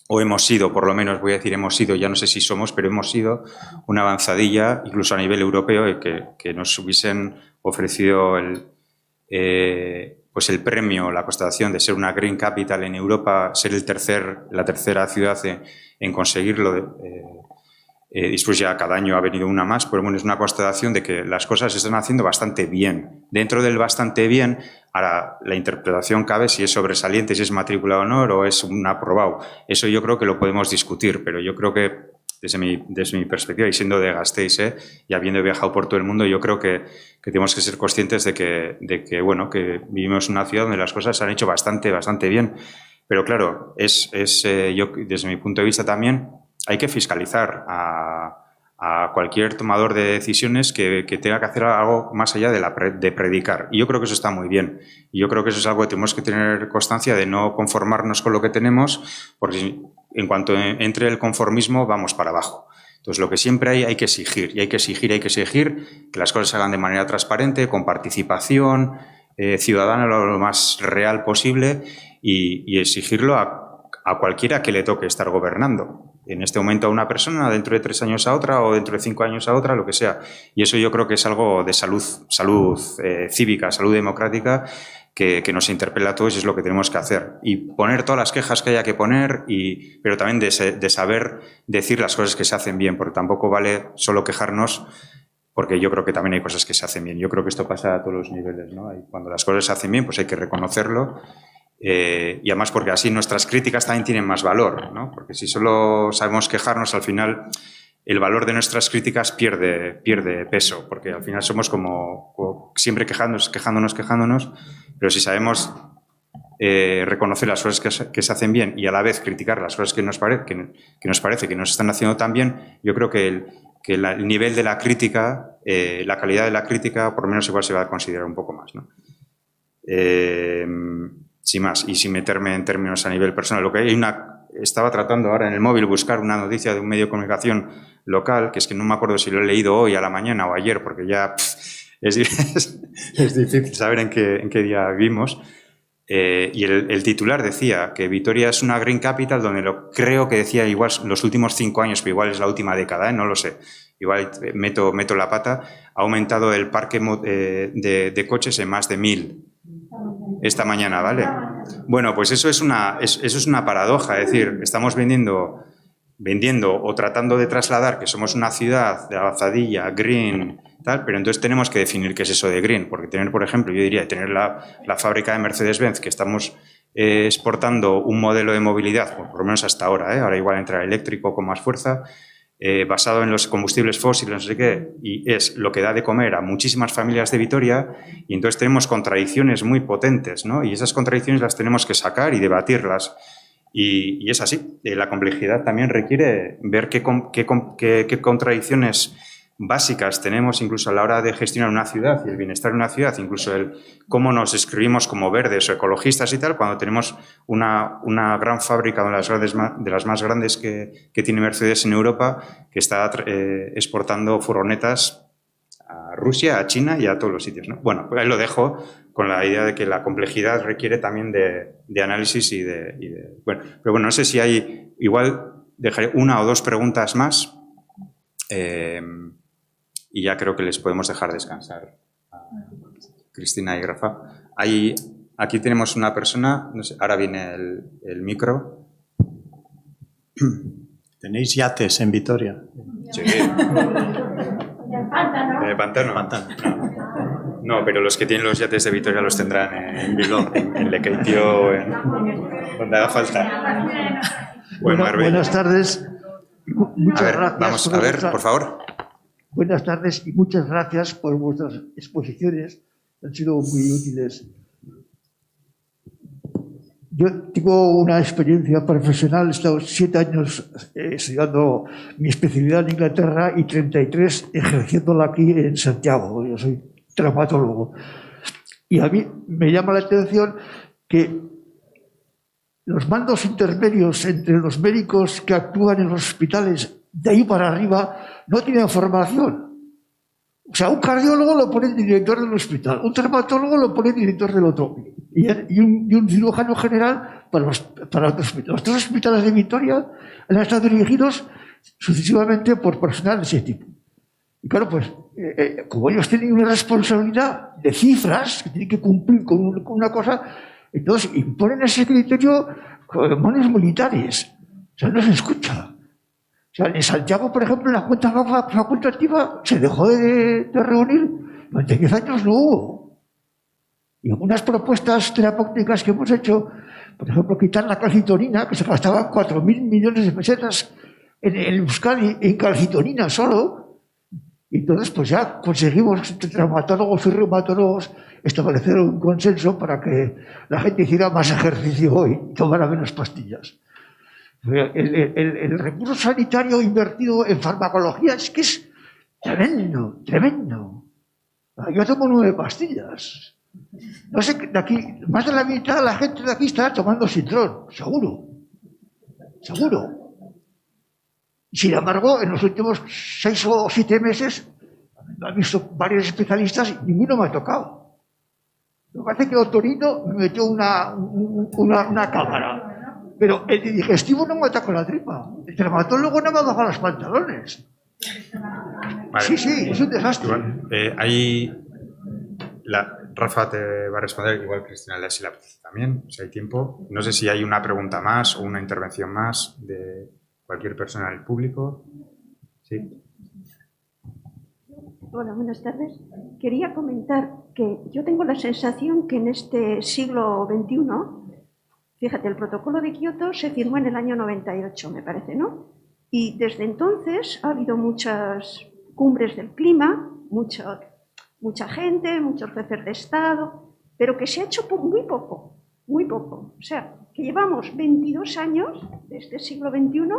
o hemos sido, por lo menos voy a decir hemos sido, ya no sé si somos, pero hemos sido una avanzadilla, incluso a nivel europeo, que nos hubiesen ofrecido el premio, la constatación de ser una Green Capital en Europa, ser la tercera ciudad en conseguirlo. Después ya cada año ha venido una más, pero bueno, es una constatación de que las cosas se están haciendo bastante bien. Dentro del bastante bien, ahora la interpretación cabe si es sobresaliente, si es matrícula de honor o es un aprobado. Eso yo creo que lo podemos discutir, pero yo creo que desde mi perspectiva, y siendo de Gasteiz y habiendo viajado por todo el mundo, yo creo que tenemos que ser conscientes de que vivimos en una ciudad donde las cosas se han hecho bastante bien. Pero claro, yo desde mi punto de vista también hay que fiscalizar a cualquier tomador de decisiones que tenga que hacer algo más allá de predicar. Y yo creo que eso está muy bien. Y yo creo que eso es algo que tenemos que tener constancia de no conformarnos con lo que tenemos, porque en cuanto entre el conformismo vamos para abajo. Entonces, lo que siempre hay que exigir, y hay que exigir que las cosas se hagan de manera transparente, con participación ciudadana lo más real posible, y exigirlo a cualquiera que le toque estar gobernando. En este momento a una persona, dentro de 3 años a otra, o dentro de 5 años a otra, lo que sea. Y eso yo creo que es algo de salud cívica, salud democrática, que nos interpela a todos y es lo que tenemos que hacer. Y poner todas las quejas que haya que poner, pero también de saber decir las cosas que se hacen bien, porque tampoco vale solo quejarnos, porque yo creo que también hay cosas que se hacen bien. Yo creo que esto pasa a todos los niveles, ¿no? Y cuando las cosas se hacen bien, pues hay que reconocerlo. Y además porque así nuestras críticas también tienen más valor, ¿no? Porque si solo sabemos quejarnos, al final el valor de nuestras críticas pierde peso, porque al final somos como siempre quejándonos, pero si sabemos reconocer las cosas que se hacen bien y a la vez criticar las cosas que nos parece que nos están haciendo tan bien, yo creo que el nivel de la crítica, la calidad de la crítica, por lo menos igual se va a considerar un poco más, ¿no? Sin más, y sin meterme en términos a nivel personal. Lo que estaba tratando ahora en el móvil buscar una noticia de un medio de comunicación local, que es que no me acuerdo si lo he leído hoy a la mañana o ayer, porque ya es difícil saber en qué día vivimos. Y el titular decía que Vitoria es una green capital donde creo que decía igual los últimos 5 años, pero igual es la última década, no lo sé. Igual meto la pata. Ha aumentado el parque de coches en más de 1000 esta mañana, ¿vale? Bueno, pues eso es una paradoja, es decir, estamos vendiendo o tratando de trasladar que somos una ciudad de avanzadilla, green, tal, pero entonces tenemos que definir qué es eso de green, porque tener, por ejemplo, yo diría, tener la fábrica de Mercedes-Benz, que estamos exportando un modelo de movilidad, por lo menos hasta ahora, ahora igual entra eléctrico con más fuerza, basado en los combustibles fósiles, no sé qué, y es lo que da de comer a muchísimas familias de Vitoria, y entonces tenemos contradicciones muy potentes, ¿no? Y esas contradicciones las tenemos que sacar y debatirlas. Y es así. La complejidad también requiere ver qué contradicciones básicas tenemos incluso a la hora de gestionar una ciudad y el bienestar de una ciudad, incluso el cómo nos describimos como verdes o ecologistas y tal, cuando tenemos una gran fábrica de las más grandes que tiene Mercedes en Europa, que está exportando furgonetas a Rusia, a China y a todos los sitios, ¿no? Bueno, pues ahí lo dejo con la idea de que la complejidad requiere también de análisis bueno, pero bueno, no sé si hay, igual dejaré 1 o 2 preguntas más y ya creo que les podemos dejar descansar a Cristina y Rafa. Aquí tenemos una persona, no sé, ahora viene el micro. ¿Tenéis yates en Vitoria? Sí. ¿De Pantano? No, pero los que tienen los yates de Vitoria los tendrán en Bilbao, en Lekeitio, donde haga falta. Buenas tardes. Muchas gracias. Vamos a ver, por favor. Buenas tardes y muchas gracias por vuestras exposiciones. Han sido muy útiles. Yo tengo una experiencia profesional. He estado 7 años estudiando mi especialidad en Inglaterra y 33 ejerciéndola aquí en Santiago. Yo soy traumatólogo. Y a mí me llama la atención que los mandos intermedios entre los médicos que actúan en los hospitales de ahí para arriba no tienen formación. O sea, un cardiólogo lo pone director del hospital, un traumatólogo lo pone director del otro, y un cirujano general para otros hospitales. Los 3 hospitales de Vitoria han estado dirigidos sucesivamente por personal de ese tipo. Y claro, pues, como ellos tienen una responsabilidad de cifras que tienen que cumplir con una cosa, entonces imponen ese criterio con manos militares. O sea, no se escucha. O sea, en Santiago, por ejemplo, la cuenta facultativa se dejó de reunir. Durante 10 años no hubo. Y algunas propuestas terapéuticas que hemos hecho, por ejemplo, quitar la calcitonina, que se gastaban 4.000 millones de pesetas en Euskadi en calcitonina solo. Y entonces, pues ya conseguimos, entre traumatólogos y reumatólogos, establecer un consenso para que la gente hiciera más ejercicio y tomara menos pastillas. El recurso sanitario invertido en farmacología es que es tremendo, tremendo. Yo tomo 9 pastillas. No sé, de aquí, más de la mitad de la gente de aquí está tomando Sintrón, seguro. Seguro. Sin embargo, en los últimos 6 o 7 meses he visto varios especialistas y ninguno me ha tocado. Me parece que Otorino me metió una cámara. Pero el digestivo no me atacó la tripa. El traumatólogo no me ha bajado los pantalones. Vale. Sí, es un desastre. Rafa te va a responder, igual Cristina si la apetece también, si hay tiempo. No sé si hay una pregunta más o una intervención más de cualquier persona del público. Sí. Hola, buenas tardes. Quería comentar que yo tengo la sensación que en este siglo XXI, fíjate, el protocolo de Kioto se firmó en el año 98, me parece, ¿no? Y desde entonces ha habido muchas cumbres del clima, mucha gente, muchos jefes de Estado, pero que se ha hecho muy poco, muy poco. O sea, que llevamos 22 años de este siglo XXI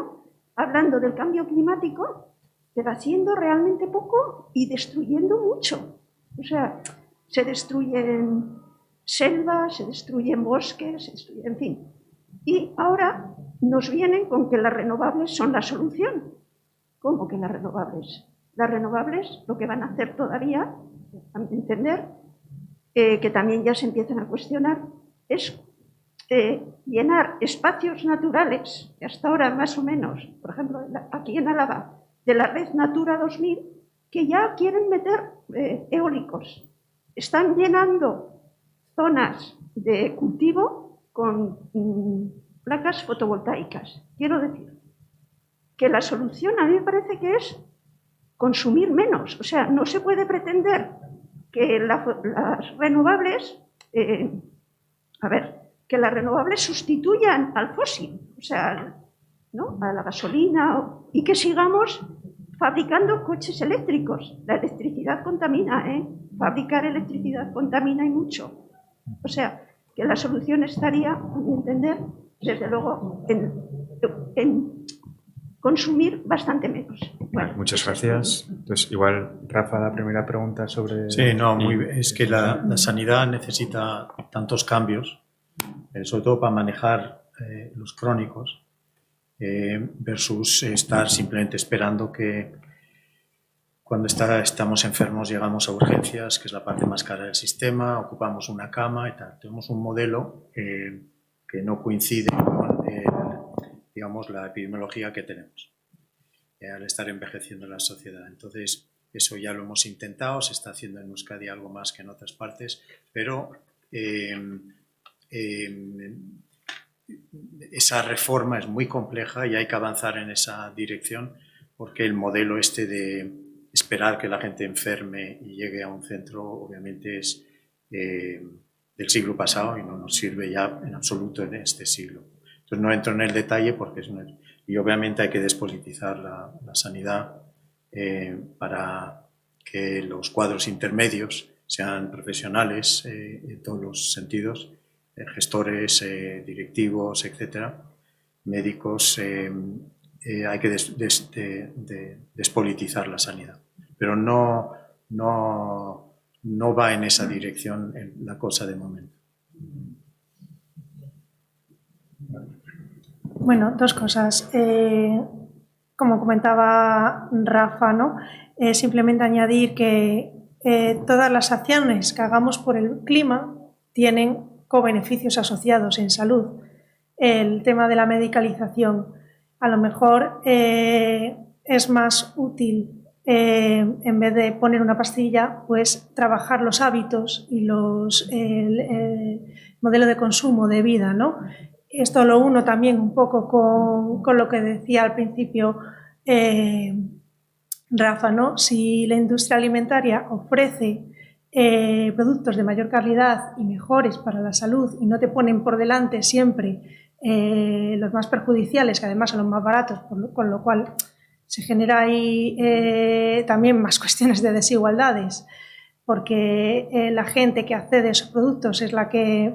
hablando del cambio climático, pero haciendo realmente poco y destruyendo mucho. O sea, se destruyen selvas, se destruyen bosques, se destruyen, en fin. Y ahora nos vienen con que las renovables son la solución. ¿Cómo que las renovables? Las renovables lo que van a hacer todavía, a mi entender, que también ya se empiezan a cuestionar, es llenar espacios naturales, que hasta ahora más o menos, por ejemplo, aquí en Álava, de la red Natura 2000, que ya quieren meter eólicos. Están llenando zonas de cultivo con placas fotovoltaicas. Quiero decir que la solución a mí me parece que es consumir menos. O sea, no se puede pretender que las renovables, que las renovables sustituyan al fósil, o sea, ¿no?, a la gasolina, y que sigamos fabricando coches eléctricos. La electricidad contamina, ¿eh? Fabricar electricidad contamina y mucho. O sea, que la solución estaría, a mi entender, desde luego, en consumir bastante menos. Bueno, muchas gracias. Entonces, igual, Rafa, la primera pregunta sobre... Sí, no, muy bien. Es que la sanidad necesita tantos cambios, sobre todo para manejar los crónicos, versus estar simplemente esperando que cuando estamos enfermos llegamos a urgencias, que es la parte más cara del sistema, ocupamos una cama y tal. Tenemos un modelo que no coincide con digamos, la epidemiología que tenemos al estar envejeciendo la sociedad. Entonces, eso ya lo hemos intentado, se está haciendo en Euskadi algo más que en otras partes, pero esa reforma es muy compleja y hay que avanzar en esa dirección, porque el modelo este de esperar que la gente enferme y llegue a un centro obviamente es del siglo pasado y no nos sirve ya en absoluto en este siglo. Entonces no entro en el detalle porque y obviamente hay que despolitizar la sanidad para que los cuadros intermedios sean profesionales en todos los sentidos, gestores, directivos, etcétera, médicos. Hay que despolitizar la sanidad, pero no va en esa dirección la cosa de momento. Bueno, dos cosas. Como comentaba Rafa, ¿no? Simplemente añadir que todas las acciones que hagamos por el clima tienen co-beneficios asociados en salud. El tema de la medicalización, a lo mejor es más útil, en vez de poner una pastilla, pues trabajar los hábitos y el modelo de consumo de vida, ¿no? Esto lo uno también un poco con lo que decía al principio Rafa, ¿no? Si la industria alimentaria ofrece productos de mayor calidad y mejores para la salud y no te ponen por delante siempre los más perjudiciales, que además son los más baratos, con lo cual se genera ahí también más cuestiones de desigualdades, porque la gente que accede a esos productos es la que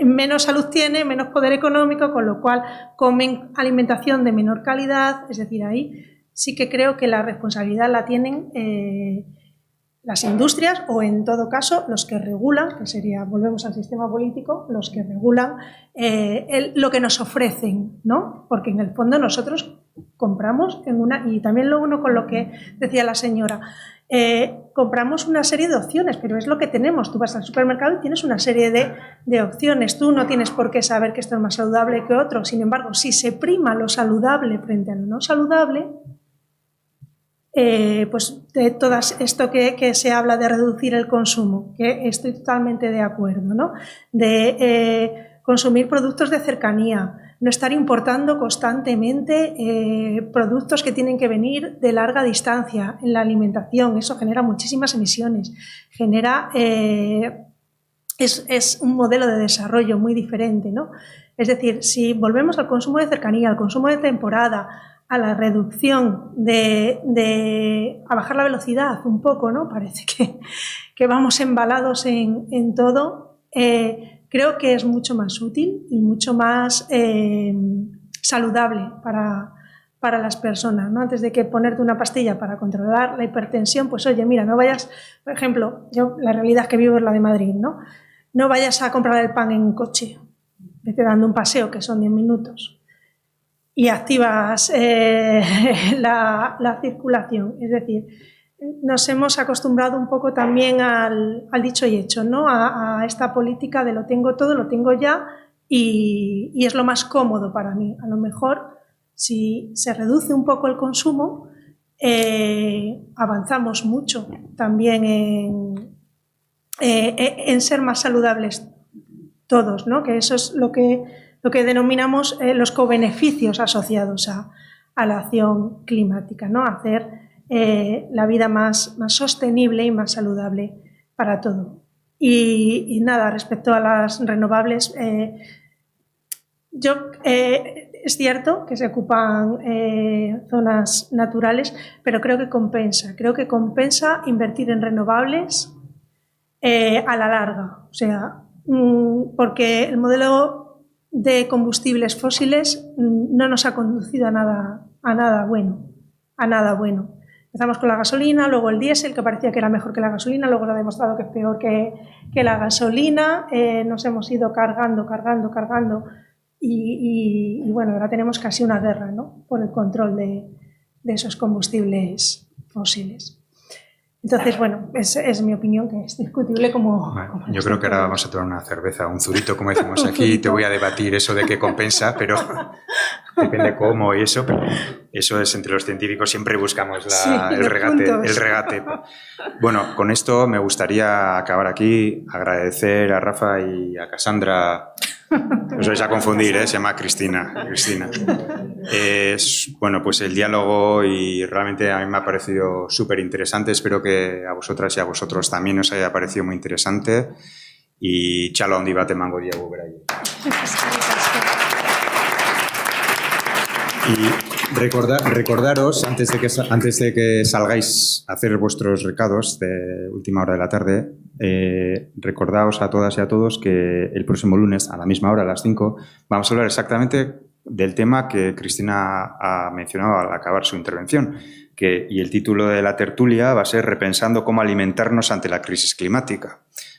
menos salud tiene, menos poder económico, con lo cual comen alimentación de menor calidad. Es decir, ahí sí que creo que la responsabilidad la tienen las industrias o, en todo caso, los que regulan, que sería, volvemos al sistema político, los que regulan lo que nos ofrecen, ¿no? Porque en el fondo nosotros compramos y también lo uno con lo que decía la señora, compramos una serie de opciones, pero es lo que tenemos. Tú vas al supermercado y tienes una serie de opciones. Tú no tienes por qué saber que esto es más saludable que otro. Sin embargo, si se prima lo saludable frente a lo no saludable, pues de todo esto que se habla de reducir el consumo, que estoy totalmente de acuerdo, ¿no? De consumir productos de cercanía, no estar importando constantemente productos que tienen que venir de larga distancia en la alimentación. Eso genera muchísimas emisiones, es un modelo de desarrollo muy diferente, ¿no? Es decir, si volvemos al consumo de cercanía, al consumo de temporada, a la reducción a bajar la velocidad un poco, ¿no? Parece que vamos embalados en todo. Creo que es mucho más útil y mucho más saludable para las personas, ¿no? Antes de que ponerte una pastilla para controlar la hipertensión, pues oye, mira, no vayas, por ejemplo, yo la realidad que vivo es la de Madrid, ¿no? No vayas a comprar el pan en coche, vete dando un paseo que son 10 minutos y activas la circulación. Es decir, nos hemos acostumbrado un poco también al dicho y hecho, ¿no? A esta política de lo tengo todo, lo tengo ya y es lo más cómodo para mí. A lo mejor, si se reduce un poco el consumo, avanzamos mucho también en ser más saludables todos, ¿no? Que eso es lo que denominamos los cobeneficios asociados a la acción climática, ¿no? Hacer la vida más sostenible y más saludable para todo. Y nada, respecto a las renovables, es cierto que se ocupan zonas naturales, pero creo que compensa invertir en renovables a la larga. O sea, porque el modelo de combustibles fósiles no nos ha conducido a nada bueno. Empezamos con la gasolina, luego el diésel, que parecía que era mejor que la gasolina, luego se ha demostrado que es peor que la gasolina. Nos hemos ido cargando y bueno, ahora tenemos casi una guerra, ¿no? Por el control de esos combustibles fósiles. Entonces, bueno, es mi opinión, que es discutible como... Bueno, yo creo que ahora vamos a tomar una cerveza, un zurito, como decimos aquí, y te voy a debatir eso de que compensa, pero depende cómo y eso, pero eso es entre los científicos, siempre buscamos el regate. Bueno, con esto me gustaría acabar aquí, agradecer a Rafa y a Cassandra. Os vais a confundir, se llama Cristina. Bueno, pues el diálogo y realmente a mí me ha parecido súper interesante. Espero que a vosotras y a vosotros también os haya parecido muy interesante. Y txalo handi bat emango diegu beraiei. Y recordaros, antes de que salgáis a hacer vuestros recados de última hora de la tarde, recordaos a todas y a todos que el próximo lunes, a la misma hora, a las 5, vamos a hablar exactamente del tema que Cristina ha mencionado al acabar su intervención. Y el título de la tertulia va a ser Repensando cómo alimentarnos ante la crisis climática.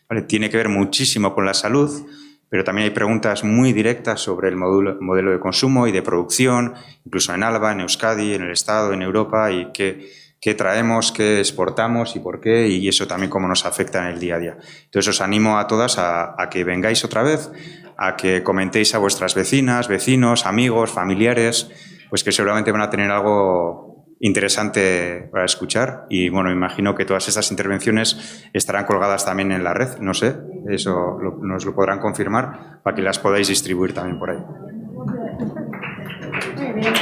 ¿Vale? Tiene que ver muchísimo con la salud, pero también hay preguntas muy directas sobre el modelo de consumo y de producción, incluso en Álava, en Euskadi, en el Estado, en Europa, y qué traemos, qué exportamos y por qué, y eso también cómo nos afecta en el día a día. Entonces os animo a todas a que vengáis otra vez, a que comentéis a vuestras vecinas, vecinos, amigos, familiares, pues que seguramente van a tener algo interesante para escuchar. Y bueno, imagino que todas estas intervenciones estarán colgadas también en la red, no sé, eso nos lo podrán confirmar para que las podáis distribuir también por ahí. Muy bien.